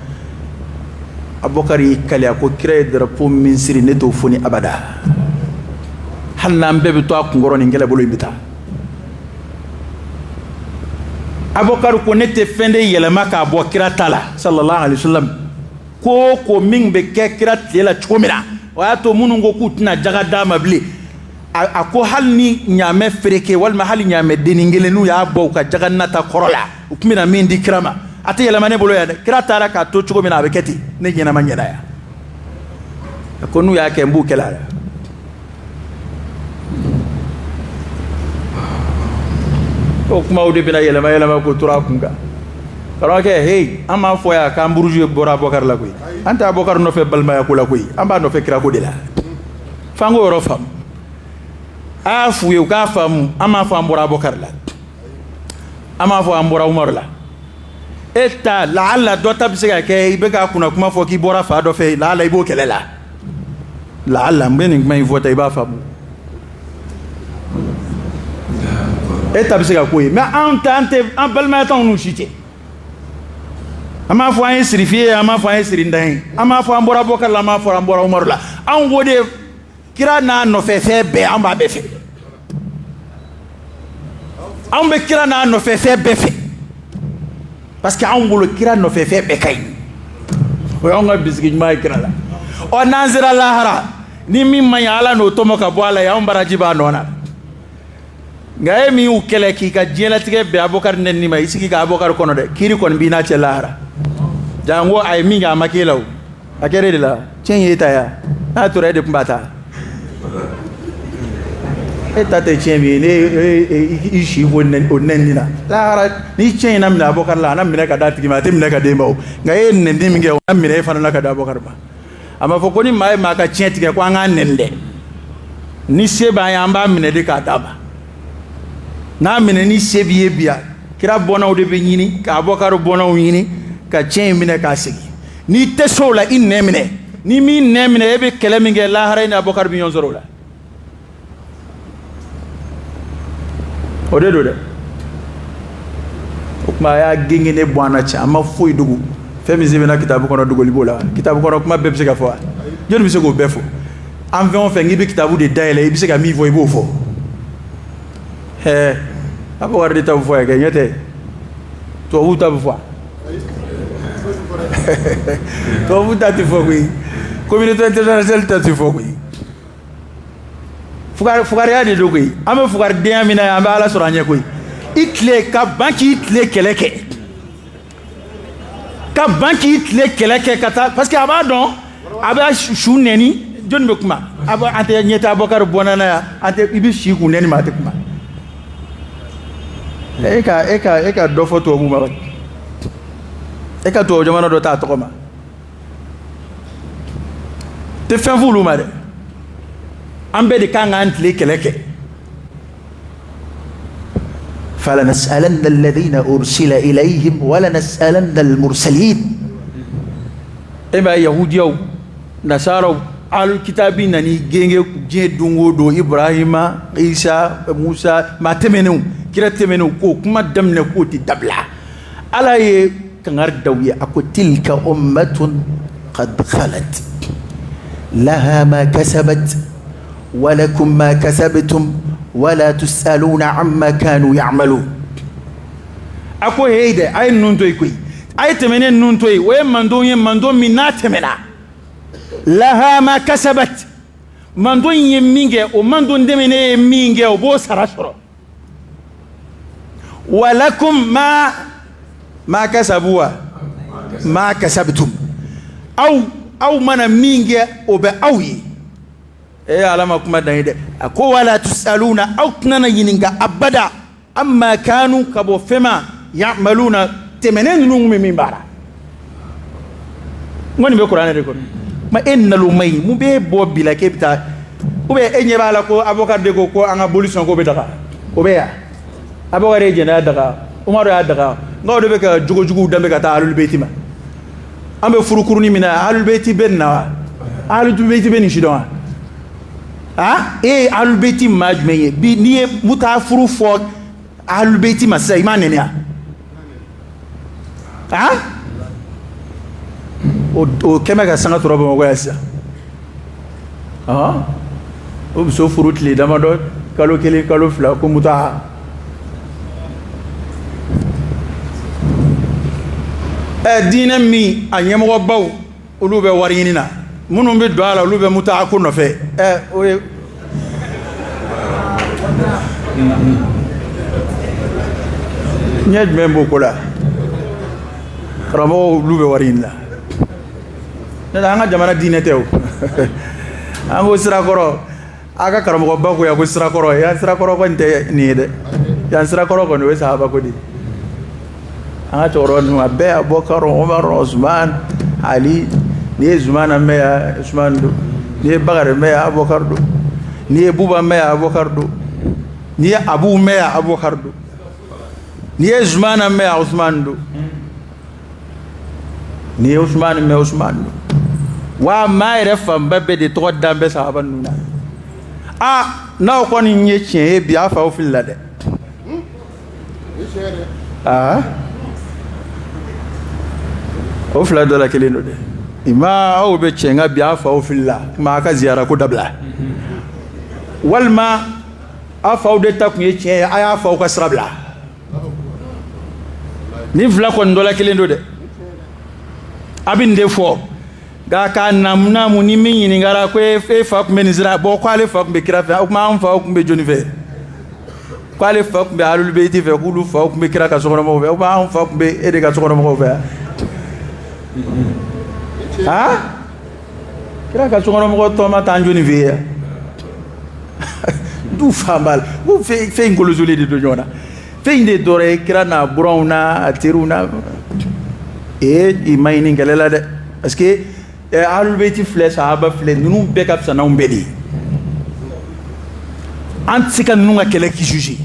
Abubakar y'i kale a ko kira ye drapeau min siri ne t'o foni abada hali n'an bɛɛ bɛ to a kunkɔrɔ nin kɛlɛ bolo in bɛ taa Abubakar ko ne tɛ fɛn de yɛlɛma k'a bɔ kira ta la sallallahu alaihi wasallam ko min bɛ kɛ kira tile la cogo min na o y'a to minnu ko k'u tɛna jaga d'a ma bilen a ko hali ni ɲaamɛ fereke walima hali ɲaamɛ dennin kelen n'u y'a bɔ u ka jaga nata kɔrɔ la u tun bɛna min di kira ma a tɛ yɛlɛma ne bolo yan dɛ kira taara k'a to cogo min na a bɛ kɛ ten ne ɲɛnama ɲɛna yan a ko n'u y'a kɛ n b'u kɛlɛ la o kumaw de bɛna yɛlɛma ko tora a kun kan karamɔgɔkɛ hey an m'a fɔ yan k'an buruju bɔra Abubakar la koyi an tɛ Abubakar nɔfɛ balimaya ko la koyi an b'a nɔfɛ kira ko de la f'an k'o yɔrɔ faamu a y'a f'u ye u k'a faamu an m'a fɔ an bɔra Abubakar la an m'a fɔ an bɔra Umaru la e ta lahala dɔ ta bɛ se ka kɛ i bɛ k'a kunna kuma fɔ k'i bɔra fa dɔ fɛ lahala i b'o kɛlɛ la lahala n bɛ nin kuma in fɔ ta i b'a faamu e ta bɛ se ka k'o ye mais an balimaya t'anw n'u si cɛ an m'a fɔ an ye sirifi ye an m'a fɔ an ye sirindan ye an m'a fɔ an bɔra Abubakar la an m'a fɔ an bɔra Umaru la anw ko de kira n'a nɔfɛ fɛn bɛɛ an b'a bɛɛ fɛ anw bɛ kira n'a nɔfɛ fɛn bɛɛ fɛ parce que anw bolo kira nɔfɛ fɛn bɛɛ ka ɲi o y'anw ka bisigi ɲuman ye kira la ɔ n'an sera lahara ni min man ɲi Ala n'o tɔmɔ ka bɔ a la ye anw baraji b'a nɔ na nka e min y'u kɛlɛ k'i ka diɲɛlatigɛ bɛn Abubakar nɛnini ma i sigi ka Abubakar kɔnɔ dɛ kiiri kɔni b'i n'a cɛ lahara jango a ye min kɛ a ma k'e la o a kɛra e de la tiɲɛ ye e ta ya n'a tora e de tun b'a ta e ta tɛ tiɲɛ min ye ne i si o nɛnini na lahara ni tiɲɛ in na minɛ Abubakar la a na minɛ ka d'a tigi ma a tɛ minɛ ka d'e ma o nka e ye nɛnini min kɛ o na minɛ e fana la ka d'a Abubakar ma a ma fɔ ko ni maa ye maa ka tiɲɛ tigɛ ko an k'a nɛni dɛ ni se b'an ye an b'a minɛ de k'a d'a ma n'a minɛ ni se b'i ye bi yan kira bɔnnaw de bɛ ɲini ka Abubakar bɔnnaw ɲini ka tiɲɛ in minɛ k'a segin n'i tɛ se o la i nɛ minɛ ni min nɛ minɛ e bɛ kɛlɛ min kɛ lahara i ni Abubakar bɛ ɲɔgɔn sɔrɔ o la o de don dɛ o tuma a y'a genge ne bɔ an na cɛ an ma foyi dogo fɛn min sɛbɛnna kitabu kɔnɔ dogoli b'o la kitabu kɔnɔ kuma bɛɛ bɛ se ka fɔ wa jɔnni bɛ se k'o bɛɛ fɔ an fɛn o fɛn k'i bɛ kitabu de dayɛlɛ i bɛ se ka min fɔ i b'o fɔ Abubakar de ta bɛ fɔ yan kɛ ɲɛ tɛ tubabuw ta bɛ fɔ tubabuw ta tɛ fɔ koyi communauté internationale ta tɛ fɔ koyi fugariya de don koyi an bɛ fugaridenya min na yan an bɛ Ala sɔrɔ an ɲɛ koyi i tile ka ban k'i tile kɛlɛ kɛ ka ban k'i tile kɛlɛ kɛ ka taa parce que a b'a dɔn a bɛ su nɛni jɔnni bɛ kuma an tɛ ɲɛ tɛ Abubakar bɔnna na yan an tɛ i bɛ si kun nɛni ma a tɛ kuma e ka dɔ fɔ tubabu ma e ka tubabu jamana dɔ t'a tɔgɔ ma tɛ fɛn f'olu ma dɛ an bɛɛ de kan k'an tile kɛlɛ kɛ فلنسألن الذين أرسل إليهم ولنسألن المرسلين e b'a yahudiyaw nasaraw alkitabi nani genge diɲɛ don o don Ibrahima Isa Musa maa tɛmɛnenw kira tɛmɛnenw k'o kuma daminɛ k'o tɛ dabila Ala ye kangari da u ye a ko tilka ummatun qad khalat laha ma kasabat wa lakum ma kasabtum wala tusaluna amma kanu ya'malun a ko hey de a ye ninnu to yen koyi a ye tɛmɛnen ninnu to yen o ye mandon ye mandon min n'a tɛmɛna laha ma kasabat mandon ye min kɛ o mandon tɛmɛnen ye min kɛ o b'o sara sɔrɔ walakum ma kasabu wa ma kasabtum aw mana min kɛ o bɛ aw ye Ala ma kuma dan ye dɛ a ko wala tusaluna aw tɛna ɲininka abada amma kanu ka bɔ fɛn ma ya'maluna tɛmɛnen ninnu bɛ min baara n kɔni bɛ kuranɛ de kɔnɔ ma e nalo ma ɲi mun b'e bɔ bi la k'e bɛ taa ou bien e ɲɛ b'a la ko Abubakar de ko an ka boli sɔn k'o bɛ daga o bɛ yan Abubakar ye jɛnɛya daga Umaru y'a daga nkaw de bɛ ka jogojuguw danbɛ ka taa Ahlul Beyti ma an bɛ furukurunin min na Ahlul Beyti bɛ nin na wa Ahlul Beyti bɛ nin si dɔn wa e ye Ahlul Beyti maa jumɛn ye bi n'i ye muta furu fɔ Ahlul Beyti ma sisan i m'a nɛni wa o kɛmɛ ka sanga tora Bamakɔ yan sisan o muso furu tile damadɔ kalo 1 kalo 2 ko muta diinɛ min a ɲɛmɔgɔbaw olu bɛ wari ɲini na minnu bɛ don a la olu bɛ muta ko nɔfɛ o ye ɲɛ jumɛn b'o ko la karamɔgɔw olu bɛ wari ɲini na ne an ka jamana diinɛ tɛ o an ko sirakɔrɔ a ka karamɔgɔba ko yan ko sirakɔrɔ yan sirakɔrɔ kɔni tɛ nin ye dɛ yan sirakɔrɔ kɔni o ye sahaba ko de an ka cɛkɔrɔba ninnu a bɛɛ Abubakar Umar Usman Ali n'i ye Zumana mɛn yan Usman don n'i ye Bakari mɛn yan Abubakar don n'i ye Buba mɛn yan Abubakar don n'i ye Abu mɛn yan Abubakar don n'i ye Zumana mɛn yan Usman don n'i ye Usman mɛn Usman don wa maa yɛrɛ fanba bɛɛ de tɔgɔ dan bɛ sahaba ninnu na n'aw kɔni ye tiɲɛ ye bi a faw fili la dɛ o fila dɔ la kelen don dɛ ima aw bɛ tiɲɛ nka bi a faw fili la kuma a ka ziyara ko dabila walima a faw de ta kun ye tiɲɛ ye a y'a faw ka sira bila nin fila kɔni dɔ la kelen don dɛ a bɛ nin de fɔ nka k'a namu ni min ɲininkara ko e fa tun bɛ nin sira bɔn ko ale fa tun bɛ kira fɛ o tuma an faw tun bɛ jɔnni fɛ ko ale fa tun bɛ Ahlul Beyti fɛ k'olu faw tun bɛ kira ka sokɔnɔmɔgɔw fɛ o tuma an fa tun bɛ e de ka sokɔnɔmɔgɔw fɛ kira ka sokɔnɔmɔgɔ tɔ ma taa an jɔnni fɛ yan du fan b'a la ko fɛn kolosoli de don ɲɔgɔn na fɛn de dɔrɔn ye kira n'a buranw n'a a teriw n'a i ma ɲini kɛlɛ la dɛ parce que Ahlul Beyti filɛ sahaba filɛ ninnu bɛɛ ka fisa n'anw bɛɛ de ye an tɛ se ka ninnu ka kɛlɛ k'i juger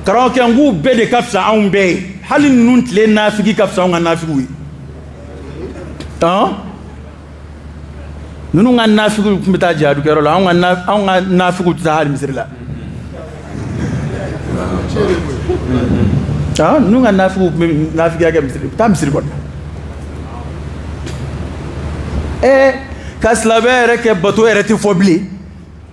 karamɔgɔkɛ n k'u bɛɛ de ka fisa anw bɛɛ ye hali ninnu tile nafigi ka fisa anw ka nafigiw ye ninnu ka nafigiw tun bɛ taa jihadukɛyɔrɔ la anw ka nafigiw tɛ taa hali misiri la ninnu ka nafigiw tun bɛ nafigiya kɛ misiri taa misiri kɔnɔ ka silamɛya yɛrɛ kɛ bato yɛrɛ tɛ fɔ bilen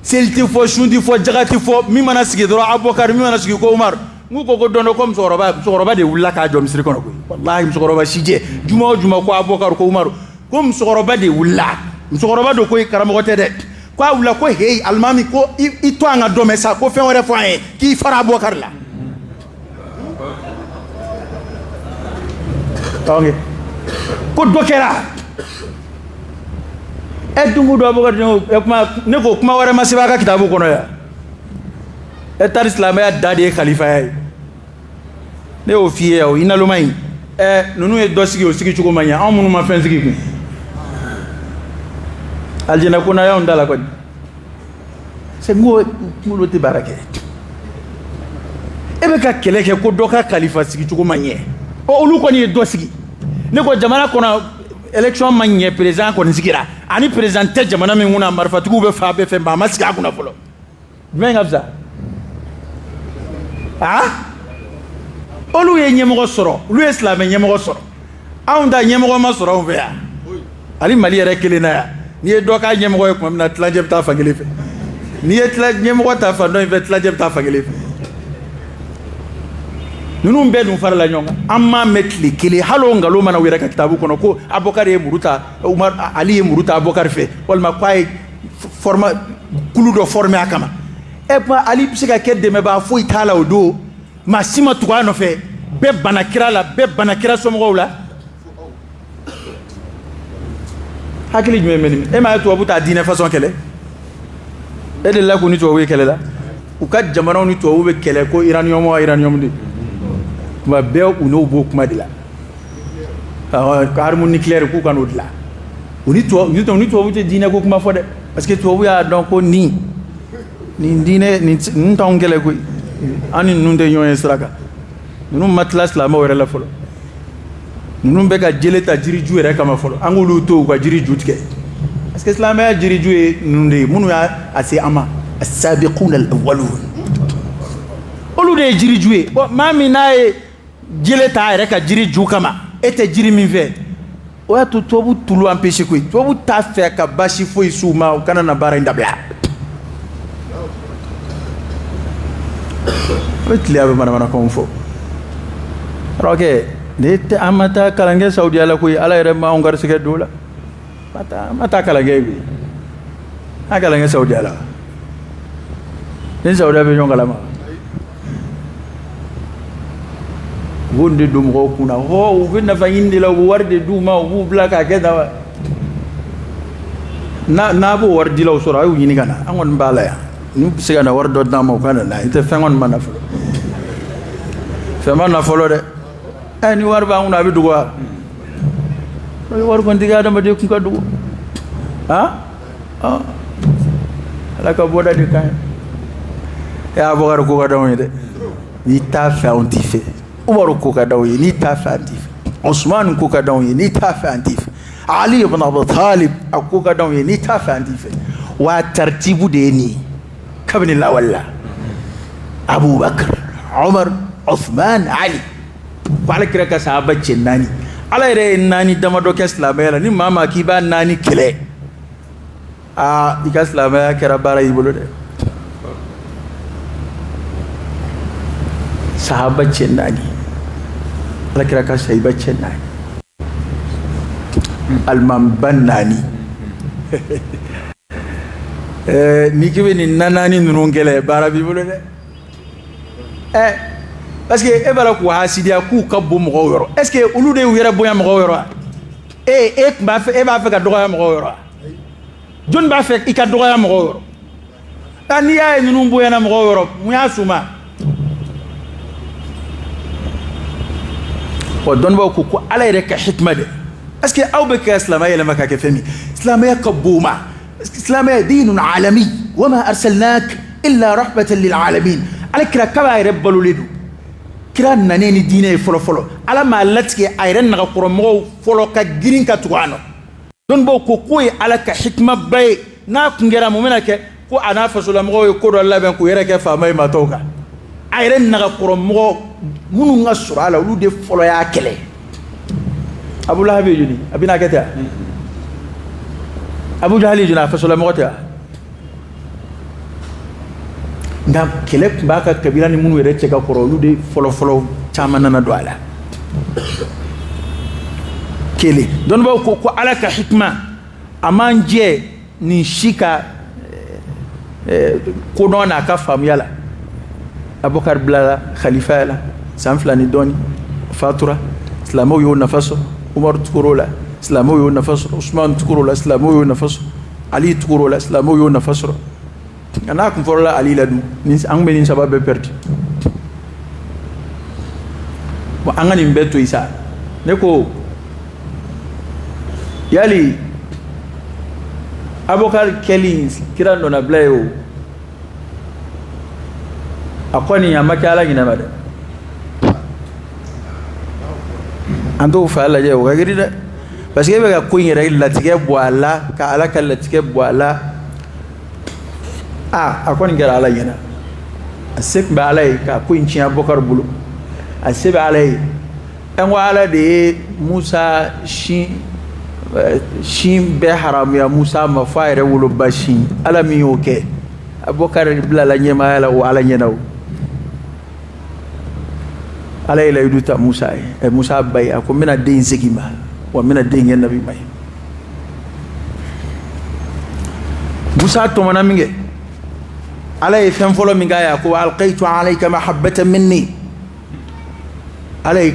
seli tɛ fɔ sun tɛ fɔ jaga tɛ fɔ min mana sigi dɔrɔn Abubakar min mana sigi ko Umaru n'u ko dɔn dɔ ko musokɔrɔba de wulila k'a jɔ misiri kɔnɔ koyi walahi musokɔrɔba si jɛ juma o juma ko Abubakar ko Umaru ko musokɔrɔba de wulila musokɔrɔba do koyi karamɔgɔ tɛ dɛ ko a wulila ko heyi alimami ko i to an ka dɔmɛ sa ko fɛn wɛrɛ fɔ an ye k'i fara Abubakar la ko dɔ kɛra dungu do Abubakar ne ko kuma wɛrɛ ma sɛbɛn a ka kitabu kɔnɔ yan taari silamɛya da de ye kalifaya ye ne y'o f'i ye yan o i naloma in ninnu ye dɔ sigi o sigi cogo man ɲɛ anw minnu ma fɛn sigi kun alijana ko na y'anw da la kɔni c'est n ko kunkolo tɛ baara kɛ e bɛ ka kɛlɛ kɛ ko dɔ ka kalifa sigi cogo man ɲɛ olu kɔni ye dɔ sigi ne ko jamana kɔnɔ élection ma ɲɛ président kɔni sigira ani président tɛ jamana min kunna marifatigiw bɛ fa bɛɛ fɛ nka a ma sigi a kunna fɔlɔ jumɛn ka fisa olu ye ɲɛmɔgɔ sɔrɔ olu ye silamɛ ɲɛmɔgɔ sɔrɔ anw ta ɲɛmɔgɔ ma sɔrɔ anw fɛ yan hali Mali yɛrɛ kelen na yan n'i ye dɔ k'a ɲɛmɔgɔ ye tuma min na tilancɛ bɛ taa fan kelen fɛ n'i ye ɲɛmɔgɔ ta fan dɔ in fɛ tilancɛ bɛ taa fan kelen fɛ ninnu bɛɛ dun farala ɲɔgɔn kan an m'a mɛn tile kelen hali o nkalon mana u yɛrɛ ka kitabu kɔnɔ ko Abubakar ye muru ta Ali ye muru ta Abubakar fɛ walima k'a ye kulu dɔ former a kama Ali bɛ se ka kɛ dɛmɛbaa foyi t'a la o don maa si ma tugu a nɔfɛ bɛɛ bana kira la bɛɛ bana kira somɔgɔw la hakili jumɛn bɛ nin e m'a ye tubabu t'a diinɛ façon kɛlɛ e de la k'u ni tubabu ye kɛlɛ la u ka jamanaw ni tubabu bɛ kɛlɛ ko iranium de tuma bɛɛ u n'o b'o kuma de la ka arme nucléaire k'u ka n'o dilan u ni tubabu tɛ diinɛ ko kuma fɔ dɛ parce que tubabu y'a dɔn ko nin diinɛ nin t'anw kɛlɛ koyi an ni ninnu tɛ ɲɔgɔn ye sira kan ninnu ma tila silamɛw yɛrɛ la fɔlɔ ninnu bɛ ka jele ta jiriju yɛrɛ kama fɔlɔ an k'olu to u ka jiriju tigɛ parce que silamɛya jiriju ye ninnu de ye minnu y'a se an ma as-sabiquna al-awwalun olu de ye jiriju ye maa min n'a ye jele ta a yɛrɛ ka jiriju kama e tɛ jiri min fɛ o y'a to tubabu tulu empêché koyi tubabu t'a fɛ ka basi foyi s'u ma u kana na baara in dabila o tile a bɛ manamanakanw fɔ alors que ne tɛ an ma taa kalan kɛ Saudiya la koyi Ala yɛrɛ ma anw garisɛgɛ don o la ma taa kalan kɛ bi an kalan kɛ Saudiya la ni Saudiya bɛ ɲɔgɔn kalama u b'o de don mɔgɔw kunna u bɛ nafa ɲini de la u bɛ wari de d'u ma u b'u bila k'a kɛ tan n'a b'o wari dilaw sɔrɔ a y'u ɲini ka na an kɔni b'a la yan n'u bɛ se ka na wari dɔ d'an ma u ka na n'a ye n tɛ fɛn kɔni ma na fɔlɔ fɛn ma na fɔlɔ dɛ ni wari b'an kunna a bɛ dɔgɔya wari kɔni tɛ kɛ adamaden kun ka dogo Ala ka bɔda de kan ye Abubakar ko ka d'anw ye dɛ n'i t'a fɛ anw t'i fɛ Umaru ko ka d'anw ye n'i t'a fɛ an t'i fɛ Usman ko ka d'anw ye n'i t'a fɛ an t'i fɛ Ali ibn Abi Talib a ko ka d'anw ye n'i t'a fɛ an t'i fɛ wa tartibu de ye nin ye kabini lawale la Abubakar Umar Uthman Ali ko Alakira ka sahaba cɛ 4 Ala yɛrɛ ye 4 damadɔ kɛ silamɛya la ni maa maa k'i b'a 4 kɛlɛ i ka silamɛya kɛra baara y'i bolo dɛ sahaba cɛ 4 Alakira ka sahaba cɛ 4 alimamba 4 ni k'i bɛ nin 4 ninnu kɛlɛ baara b'i bolo dɛ parce que e b'a la k'u hasidiya k'u ka bon mɔgɔw yɔrɔ est ce que olu de y'u yɛrɛ bonya mɔgɔw yɔrɔ wa e b'a fɛ ka dɔgɔya mɔgɔw yɔrɔ wa jɔn b'a fɛ i ka dɔgɔya mɔgɔw yɔrɔ n'i y'a ye ninnu bonyana mɔgɔw yɔrɔ mun y'a suma dɔnnibaaw ko Ala yɛrɛ ka hikma de est ce que aw bɛ ka silamɛya yɛlɛma ka kɛ fɛn min silamɛya ka bon ma silamɛya diinun alami wa ma arsalnaka illa rahmatan lil alamin Alakira kaba yɛrɛ balolen don kira nanen ni diinɛ ye fɔlɔ fɔlɔ Ala m'a latigɛ a yɛrɛ nagakɔrɔmɔgɔw fɔlɔ ka girin ka tugu a nɔ dɔnnibaaw ko k'o ye Ala ka hikma ba ye n'a kun kɛra mun bɛna kɛ ko a n'a fasolamɔgɔw ye ko dɔ labɛn k'u yɛrɛ kɛ faama ye matɔw kan a yɛrɛ nagakɔrɔmɔgɔ minnu ka sɔrɔ a la olu de fɔlɔ y'a kɛlɛ Abu Lahab ye joli a bɛna kɛ ten Abu Jahal ye joli a fasolamɔgɔ tɛ nka kɛlɛ tun b'a ka kabila ni minnu yɛrɛ cɛ ka kɔrɔ olu de fɔlɔ caman nana don a la kelen dɔnnibaaw ko Ala ka hikma a man jɛ nin si ka kodɔn n'a ka faamuya la Abubakar bilala khalifaya la san 2 ni dɔɔni fatura silamɛw y'o nafa sɔrɔ Umaru tugur'o la silamɛw y'o nafa sɔrɔ Usman tugur'o la silamɛw y'o nafa sɔrɔ Ali tugur'o la silamɛw y'o nafa sɔrɔ n'a kun fɔlɔla Ali la dun an bɛ nin saba bɛɛ perdu bon an ka nin bɛɛ to yen sa ne ko yali Abubakar kɛli kira nɔnabila ye o a kɔni a ma kɛ Ala ɲinama dɛ an t'o fɛ a lajɛ o ka girin dɛ parce que e bɛ ka ko in yɛrɛ latigɛ bɔ a la ka Ala ka latigɛ bɔ a la a kɔni kɛra Ala ɲɛna a se tun bɛ Ala ye ka ko in tiɲɛ Abubakar bolo a se bɛ Ala ye an ko Ala de ye Musa sin bɛɛ haramuya Musa ma fɔ a yɛrɛ woloba sin Ala min y'o kɛ Abubakar bilala ɲɛmaaya la o Ala ɲɛna o Ala ye layidu ta Musa ye Musa ba ye a ko n bɛna den in segin ma wa n bɛna den in kɛ nabi ma ye Musa tɔmɔna min kɛ Ala ye fɛn fɔlɔ min k'a ye a ko alqaitu alayka mahabbatan minni Ala ye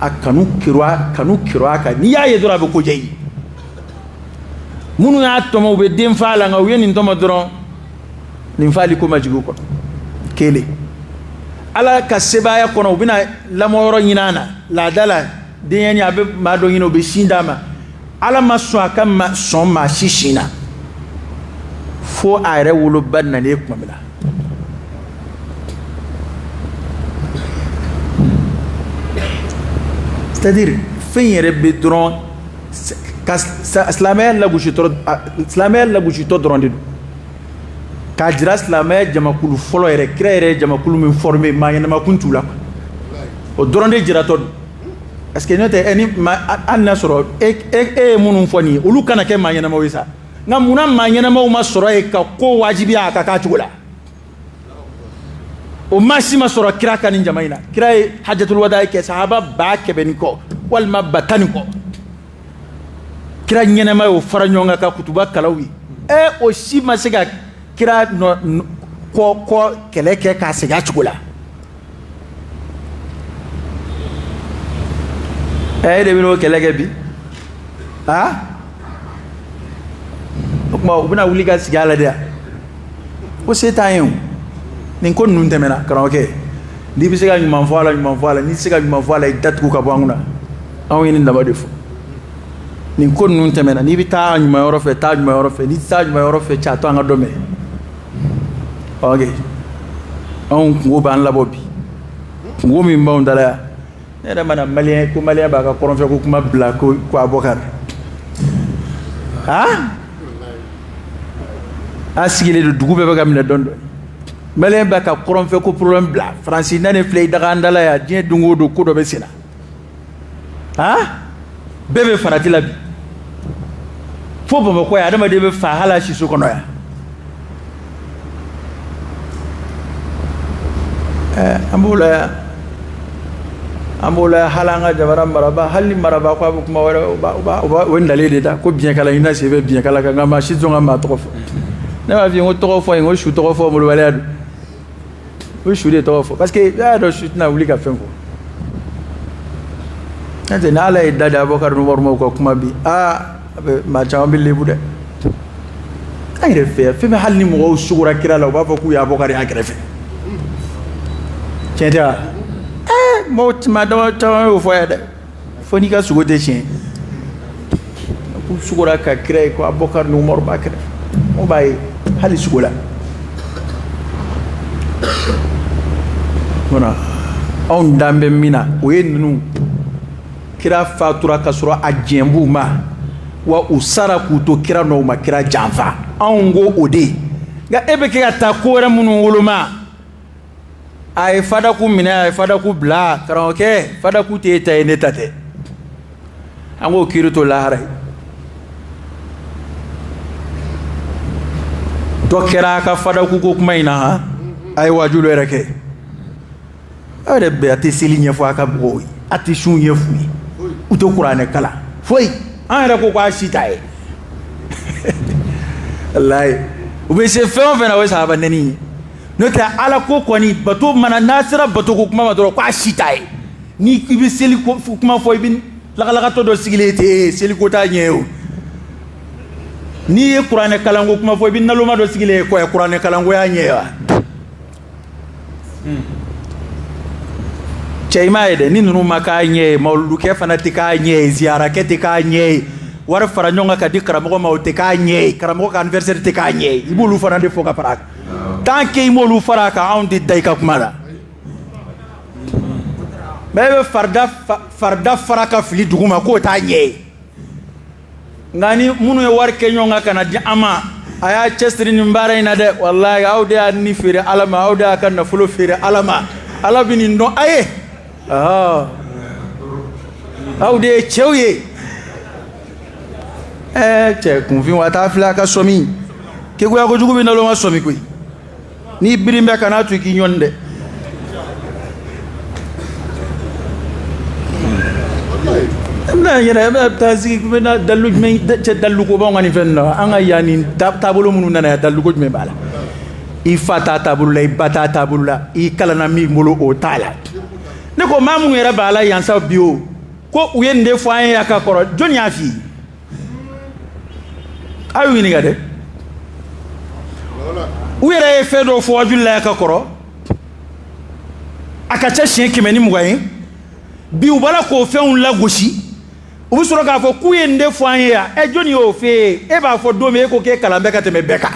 a kanu kiro a kan n'i y'a ye dɔrɔn a bɛ ko diya i ye minnu y'a tɔmɔ u bɛ den faa la nka u ye nin tɔmɔ dɔrɔn nin faali ko ma jigin u kɔnɔ kelen Ala ka sebaaya kɔnɔ u bɛna lamɔyɔrɔ ɲini a na laada la denyɛrɛnin a bɛ maa dɔ ɲini o bɛ sin d'a ma Ala ma sɔn a ka sɔn maa si sin na fo a yɛrɛ woloba nalen tuma min na c'est à dire fɛn yɛrɛ bɛ dɔrɔn ka silamɛya lagositɔ dɔrɔn de don k'a jira silamɛya jamakulu fɔlɔ yɛrɛ kira yɛrɛ jamakulu min formé maa ɲɛnama kun t'u la o dɔrɔn de jiratɔ don parce que n'o tɛ ni an na sɔrɔ e ye minnu fɔ nin ye olu kana kɛ maa ɲɛnamaw ye sa nka munna maa ɲɛnamaw ma sɔrɔ yen ka ko wajibiya a ka k'a cogo la o maa si ma sɔrɔ kira ka nin jama in na kira ye hajjatul wada kɛ sahaba 100 ni kɔ walima 10 ni kɔ kira ɲɛnama y'o fara ɲɔgɔn kan ka kutuba kalaw ye o si ma se ka kira kɔ kɛlɛ kɛ k'a segin a cogo la e de bɛn'o kɛlɛ kɛ bi o tuma u bɛna wuli ka sigi a la de ko se t'an ye o nin ko ninnu tɛmɛna karamɔgɔkɛ n'i bɛ se ka ɲuman fɔ a la ɲuman fɔ a la n'i tɛ se ka ɲuman fɔ a la i datugu ka bɔ an kunna anw ye nin dama de fɔ nin ko ninnu tɛmɛna n'i bɛ taa ɲuman yɔrɔ fɛ taa ɲuman yɔrɔ fɛ n'i tɛ taa ɲuman yɔrɔ fɛ cɛ a to an ka dɔ mɛn ok anw kungo b'an labɔ bi kungo min b'anw da la yan ne yɛrɛ mana maliyɛn ko maliyɛn b'a ka kɔrɔnfɛ ko kuma bila ko Abubakar a sigilen don dugu bɛɛ bɛ ka minɛ dɔɔnin dɔɔnin maliyɛn b'a ka kɔrɔnfɛ ko problème bila Faransi na ne filɛ i daga an da la yan diɲɛ don o don ko dɔ bɛ sen na bɛɛ bɛ farati la bi fo Bamakɔ yan adamaden bɛ fa hali a siso kɔnɔ yan an b'o la yan hali an ka jamana maraba hali ni maraba ko a bɛ kuma wɛrɛ o ye nalen de da ko biɲɛkala i na se bɛ biɲɛkala kan nka maa si tɛ sɔn ka maa tɔgɔ fɔ ne b'a fɔ n ko tɔgɔ fɔ yen ko su tɔgɔ fɔ malobaliya don o su de tɔgɔ fɔ parce que i y'a dɔn su tɛna wuli ka fɛn fɔ n'o tɛ n'Ala ye da di Abubakar ni Umaru ma u ka kuma bi maa caman bɛ lebu dɛ an yɛrɛ fɛ yan fɛn bɛ hali ni mɔgɔw sugura kira la u b'a fɔ k'u ye Abubakar y'a kɛrɛfɛ tiɲɛ tɛ wa maa dama caman y'o fɔ yan dɛ fo n'i ka sogo tɛ tiɲɛ k'u sugura ka kira ye ko Abubakar ni Umaru b'a kɛrɛfɛ o b'a ye hali sogo la voilà anw dan bɛ min na o ye ninnu kira fatura ka sɔrɔ a jɛn b'u ma wa u sara k'u to kira n'o ma kira janfa anw ko o de ye nka e bɛ kɛ ka taa ko wɛrɛ minnu woloma a ye fadaku minɛ a ye fadaku bila karamɔgɔkɛ fadaku tɛ e ta ye ne ta tɛ an k'o kiri to lahara ye dɔ kɛra a ka fadaku ko kuma in na a ye wajulo yɛrɛ kɛ aw yɛrɛ bɛ a tɛ seli ɲɛfɔ a ka mɔgɔw ye a tɛ sun ɲɛf'u ye u tɛ kuranɛ kalan foyi an yɛrɛ ko k'a si t'a ye walayi u bɛ se fɛn o fɛn na o ye sahaba nɛni ye n'o tɛ ala ko kɔni bato mana n'a sera bato ko kuma ma dɔrɔn k'a si t'a ye ni i bɛ seli kuma fɔ i bɛ lagalakatɔ dɔ sigilen ten seli ko t'a ɲɛ o n'i ye kuranɛ kalanko kuma fɔ i bɛ naloma dɔ sigilen ye kɔ ye kuranɛ kalanko y'a ɲɛ wa cɛ i m'a ye dɛ ni ninnu ma k'a ɲɛ ye mawuludukɛ fana tɛ k'a ɲɛ ye ziyarakɛ tɛ k'a ɲɛ ye wari fara ɲɔgɔn kan ka di karamɔgɔ ma o tɛ k'a ɲɛ ye karamɔgɔ ka anniversaire tɛ k'a ɲɛ ye i b'olu fana de fɔ ka fara a kan tant que i m'olu fara a kan anw tɛ da i ka kuma la mais e bɛ farida fara ka fili dugu ma k'o t'a ɲɛ ye nka ni minnu ye wari kɛ ɲɔgɔn kan ka na di an ma a y'a cɛsiri nin baara in na dɛ walayi aw de y'a ni feere ala ma aw de y'a ka nafolo feere ala ma ala bɛ nin dɔn a ye aw de ye cɛw ye cɛ kunfin wa taa filɛ a ka sɔmi keguya kojugu bɛ naloma sɔmi koyi n'i birin bɛ kana to i k'i ɲɔni dɛ n'a yɛrɛ bɛ taa sigi bɛ na dalu jumɛn cɛ dalu ko b'anw ka nin fɛn na an ka yan nin taabolo minnu nana yan dalu ko jumɛn b'a la i fa t'a taabolo la i ba t'a taabolo la i kalanna min bolo o t'a la ne ko maa minnu yɛrɛ b'a la yan sa bi o ko u ye nin de fɔ an ye a ka kɔrɔ jɔnni y'a f'i ye a y'u ɲininka dɛ u yɛrɛ ye fɛn dɔw fɔ wajuli la a ka kɔrɔ a ka ca siɲɛ 120 ye bi u b'a la k'o fɛnw lagosi u bɛ sɔrɔ k'a fɔ k'u ye nin de fɔ an ye yan jɔnni y'o f'e ye e b'a fɔ don min e ko k'e kalan bɛ ka tɛmɛ bɛɛ kan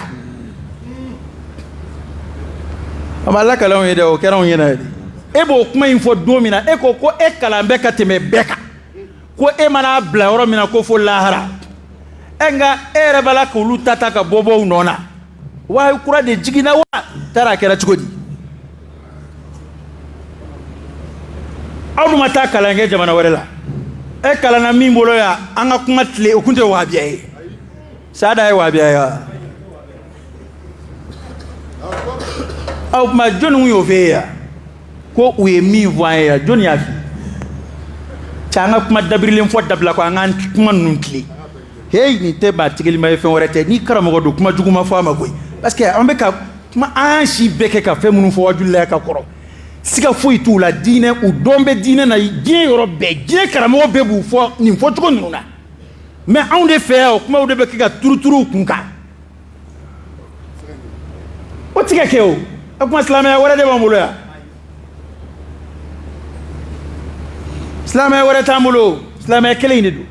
a ma lakalanw ye dɛ o kɛra anw ɲɛna de e b'o kuma in fɔ don min na e ko e kalan bɛ ka tɛmɛ bɛɛ kan ko e mana bila yɔrɔ min na ko fo lahara nka e yɛrɛ b'a la k'olu ta ka bɔ u nɔ na wahayi kura de jiginna wa taara a kɛra cogo di aw dun ma taa kalan kɛ jamana wɛrɛ la e kalana min bolo ya an ka kuma tile o kun tɛ wahabiya ye sada ye wahabiya ye aw kuma jɔnni y'o fɛ yan ko u ye min fɔ an ye yan jɔnni y'a fi cɛ an ka kuma dabirilen fɔ dabila ko an k'an kuma ninnu tile hey nin tɛ maa tigɛlima ye fɛn wɛrɛ tɛ ni karamɔgɔ don kuma jugu ma fɔ a ma koyi parce que an bɛ ka kuma an si bɛɛ kɛ ka fɛn minnu fɔ wajulilaya ka kɔrɔ siga foyi t'u la diinɛ u dɔn bɛ diinɛ na diɲɛ yɔrɔ bɛɛ diɲɛ karamɔgɔ bɛɛ b'u fɔ nin fɔcogo ninnu na mais anw de fɛ yan o kumaw de bɛ kɛ ka turuturu u kun kan o tɛ ka kɛ o a kuma silamɛya wɛrɛ de b'an bolo yan silamɛya wɛrɛ t'an bolo silamɛya kelen in de don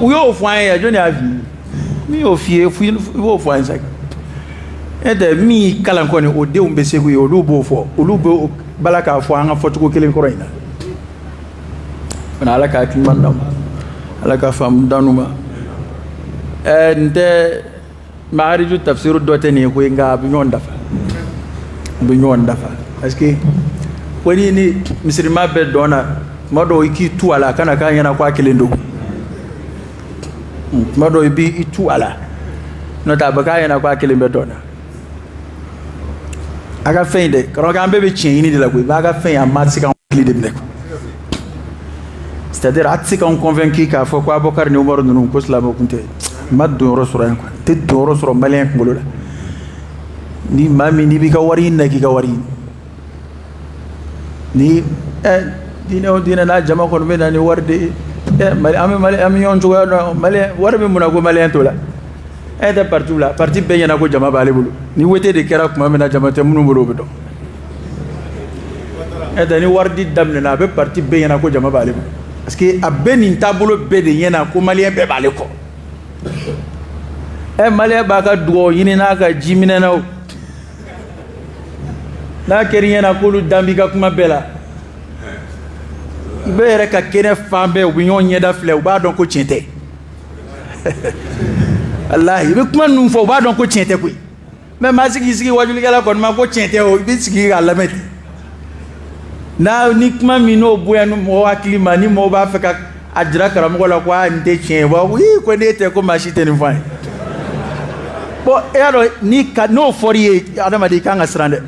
u y'o fɔ an ye yan jɔn de y'a f'i ye min y'o f'i ye i b'o fɔ an ye sa e tɛ min kalan kɔni o denw bɛ segu ye olu b'o fɔ olu bɛ bala k'a fɔ an ka fɔcogo kelen kɔrɔ in na ala ka hakili ɲuman d'an ma ala ka faamu d'an ma n tɛ maariju tafsiru dɔ tɛ nin ye koyi nka a bɛ ɲɔgɔn dafa parce que ko ni misirima bɛɛ dɔnna tuma dɔw i k'i tu a la a kana k'a ɲɛna ko a kelen don tuma dɔw i b'i tu a la n'o tɛ a bɛ k'a ɲɛna ko a kelen bɛɛ dɔnna a ka fɛn in dɛ karamɔgɔ an bɛɛ bɛ tiɲɛ ɲini de la koyi a ka fɛn in a ma se k'an hakili de minɛ c'est à dire a tɛ se k'an convaincu k'a fɔ ko Abubakar ni Umaru ninnu ko silamɛw tun tɛ ma don yɔrɔ sɔrɔ yan quoi tɛ don yɔrɔ sɔrɔ maliyɛn kunkolo la ni maa min n'i b'i ka wari ɲini na k'i ka wari ɲini ni diinɛ o diinɛ n'a jama kɔni bɛ na ni wari de ye an bɛ ɲɔgɔn cogoya dɔn maliyɛn wari bɛ mun na ko maliyɛn t'o la e tɛ parti la parti bɛɛ ɲɛna ko jama b'ale bolo ni wete de kɛra tuma min na jama tɛ minnu bolo o bɛ dɔn e tɛ ni wari di daminɛna a bɛ parti bɛɛ ɲɛna ko jama b'ale bolo parce que a bɛ nin taabolo bɛɛ de ɲɛna ko maliyɛn bɛɛ b'ale kɔ maliyɛn b'a ka dugawu ɲini n'a ka ji minɛ na o n'a kɛra i ɲɛna k'olu dan b'i ka kuma bɛɛ la i bɛ yɛrɛ ka kɛnɛ fan bɛɛ u bɛ ɲɔgɔn ɲɛda filɛ u b'a dɔn ko tiɲɛ tɛ walahi i bɛ kuma ninnu fɔ u b'a dɔn ko tiɲɛ tɛ koyi mais maa sigi sigi wajulikɛla kɔni ma ko tiɲɛ tɛ o i bɛ sigi k'a lamɛn ten n'a ni kuma min n'o bonya ni mɔgɔ hakili ma ni mɔgɔ b'a fɛ ka a jira karamɔgɔ la ko nin tɛ tiɲɛ ye wa oui ko n'e tɛ ko maa si tɛ nin fɔ an ye bon e y'a dɔn n'o fɔr'i ye adamaden i kan ka siran dɛ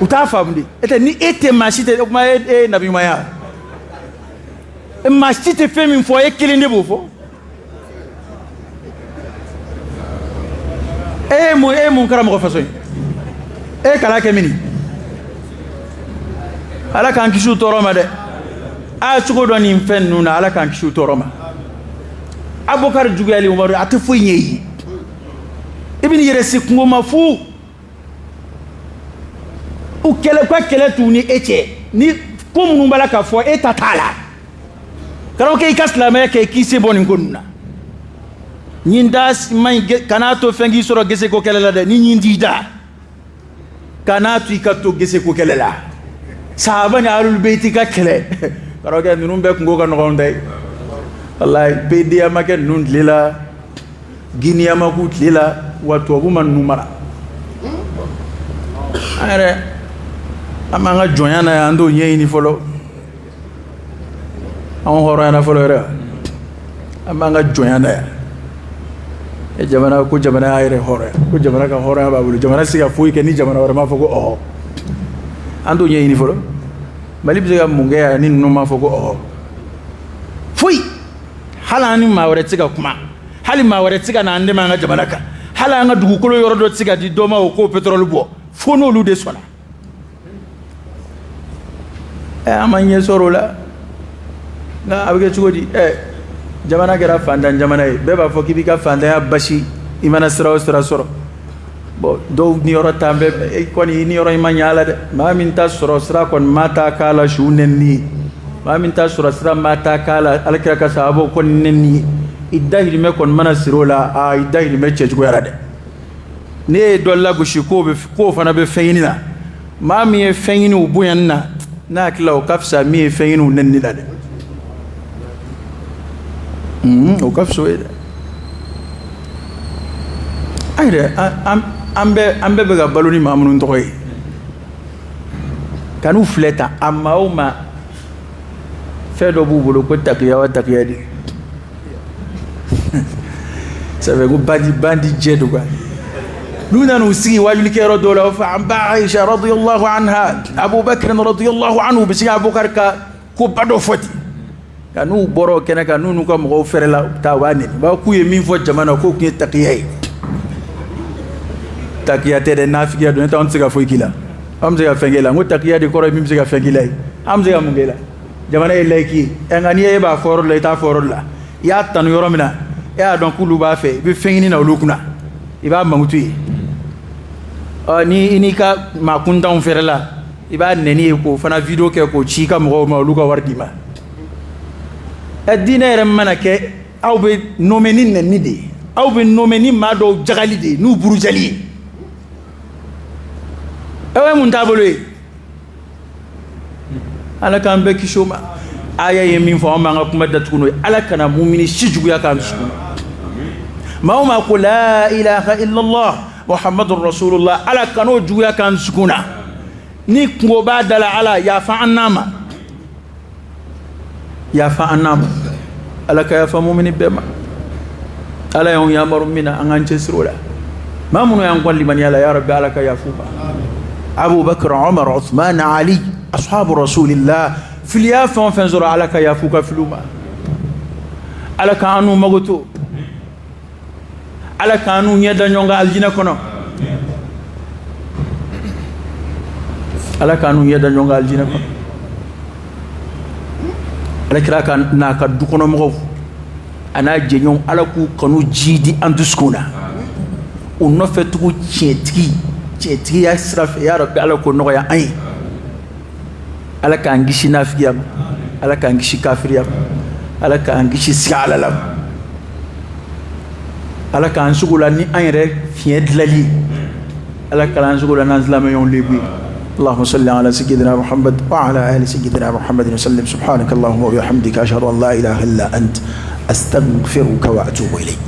u t'a faamu de e tɛ ni e tɛ maa si tɛ o kuma e ye nabi ɲumanya maa si tɛ fɛn min fɔ e kelen de b'o fɔ e ye mun karamɔgɔ faso ye e ye kalan kɛ min ala k'an kisi u tɔɔrɔ ma dɛ a ye cogo dɔ nin fɛn ninnu na ala k'an kisi u tɔɔrɔ ma Abubakar juguyali Umaru a tɛ foyi ɲɛ i ye i bɛ n'i yɛrɛ se kungo ma fu u ka kɛlɛ t'u ni e cɛ ni ko minnu b'a la ka fɔ e ta t'a la karamɔgɔkɛ i ka silamɛya kɛ i k'i se bɔ nin ko ninnu na ɲin da man ɲi kan'a to fɛn k'i sɔrɔ gese ko kɛlɛ la dɛ ni ɲin t'i da kan'a to i ka to gese ko kɛlɛ la sahaba ni ahlul beyti ka kɛlɛ karamɔgɔkɛ ninnu bɛɛ kungo ka nɔgɔn dɛ walayi bediya ma kɛ ninnu tile la giniya ma k'u tile la wa tubabu ma ninnu mara an yɛrɛ an b'an ka jɔnya na yan an t'o ɲɛɲini fɔlɔ an hɔrɔnyana fɔlɔ yɛrɛ an b'an ka jɔnya na yan jamana ko jamana y'a yɛrɛ hɔrɔnya ko jamana ka hɔrɔnya b'a bolo jamana se ka foyi kɛ ni jamana wɛrɛ m'a fɔ ko ɔhɔ an t'o ɲɛɲini fɔlɔ Mali bɛ se ka mun kɛ yan ni ninnu m'a fɔ ko ɔhɔ foyi hali an ni maa wɛrɛ tɛ se ka kuma hali maa wɛrɛ tɛ se ka na an dɛmɛ an ka jamana kan hali an ka dugukolo yɔrɔ dɔ tɛ se ka di dɔ ma o k'o pétrole bɔ fo n'olu de sɔnna an ma ɲɛ sɔrɔ o la nka a bɛ kɛ cogo di jamana kɛra fantan jamana ye bɛɛ b'a fɔ k'i b'i ka fantanya basi i mana sira o sira sɔrɔ bon dɔw niyɔrɔ t'an bɛɛ kɔni i niyɔrɔ i ma ɲɛ a la dɛ maa min ta sɔrɔ sira kɔni ma taa k'a la su nɛni ye maa min ta sɔrɔ sira ma taa k'a la alakira ka sahabaw kɔni nɛni ye i dahirimɛ kɔni mana siri o la i dahirimɛ cɛjuguyara dɛ ne ye dɔ lagosi k'o fana bɛ fɛn ɲini na maa min ye fɛn ɲini o bonyani na ne hakili la o ka fisa min ye fɛn ɲini o nɛni la dɛ o ka fisa o ye dɛ an yɛrɛ an bɛɛ bɛ ka balo ni maa minnu tɔgɔ ye ka n'u filɛ tan a maa o maa fɛn dɔ b'u bolo ko takiya wa takiya de ça fait ko bandi jɛ do quoi n'u nana u sigi wajulikɛyɔrɔ dɔw la u fɔ an ba Aisha radiyallahu anha Abubakar radiyallahu anhu u bɛ se ka Abubakar ka ko ba dɔ fɔ ten ka n'u bɔra o kɛnɛ kan n'u n'u ka mɔgɔw fɛrɛla u bɛ taa u b'a nɛni u b'a k'u ye min fɔ jama na k'o tun ye takiya ye takiya tɛ dɛ nafigiya don n'o tɛ an tɛ se ka foyi k'i la an bɛ se ka fɛn k'e la n ko takiya de kɔrɔ ye min bɛ se ka fɛn k'i la ye an bɛ se ka mun k'e la jamana ye layiki ye nka n'i ye e b'a fɔ yɔrɔ la i t'a fɔ yɔrɔ la i y'a tanu yɔrɔ min na e y'a dɔn k'olu b'a fɛ i bɛ fɛn ɲini na olu kunna i b'a mankutu ye ni i n'i ka maa kuntanw fɛrɛla i b'a nɛni ye k'o fana video kɛ k'o ci i ka mɔgɔw ma olu ka wari d'i ma diinɛ yɛrɛ mana kɛ aw bɛ nommé ni nɛni de ye aw bɛ nommé ni maa dɔw jagali de ye n'u burujali ye aw ye mun taabolo ye ala k'an bɛɛ kisi o ma aya ye min fɔ an b'an ka kuma datugu n'o ye ala kana mumini si juguya k'an dusukun maa o maa ko la ilaha illallah muhammadur rasulullah ala kan'o juguya k'an dusukun na ni kungo b'a da la ala yafa an n'a ma yafa an n'a ma ala ka yafa mumini bɛɛ ma ala y'anw yamaru min na an k'an cɛsiri o la maa minnu y'an kɔn limaniya la ya rabbi ala ka yafa u ma Abubakar Umar Uthman Ali ashabu rasulillah filiya fɛn o fɛn sɔrɔ ala ka yafa u ka filiw ma ala k'an n'u mago to ala k'an n'u ɲɛ da ɲɔgɔn kan alijinɛ kɔnɔ ala k'an n'u ɲɛ da ɲɔgɔn kan alijinɛ kɔnɔ ala kira ka n'a ka dukɔnɔmɔgɔw a n'a jɛɲɔgɔnw ala k'u kanu ji di an dusukun na o nɔfɛ tugu tiɲɛtigiya sira fɛ ya rabbi ala k'o nɔgɔya an ye ala k'an kisi nafigiya ma ala k'an kisi kafiriya ma ala k'an kisi siga ala la ma ala k'an sugu la ni an yɛrɛ fiɲɛ dilali ala k'an sugu la n'an silamɛɲɔgɔnw lebu ye اللهم صل على سيدنا محمد وعلى آل سيدنا محمد وسلم سبحانك اللهم وبحمدك أشهد أن لا إله إلا أنت أستغفرك وأتوب إليك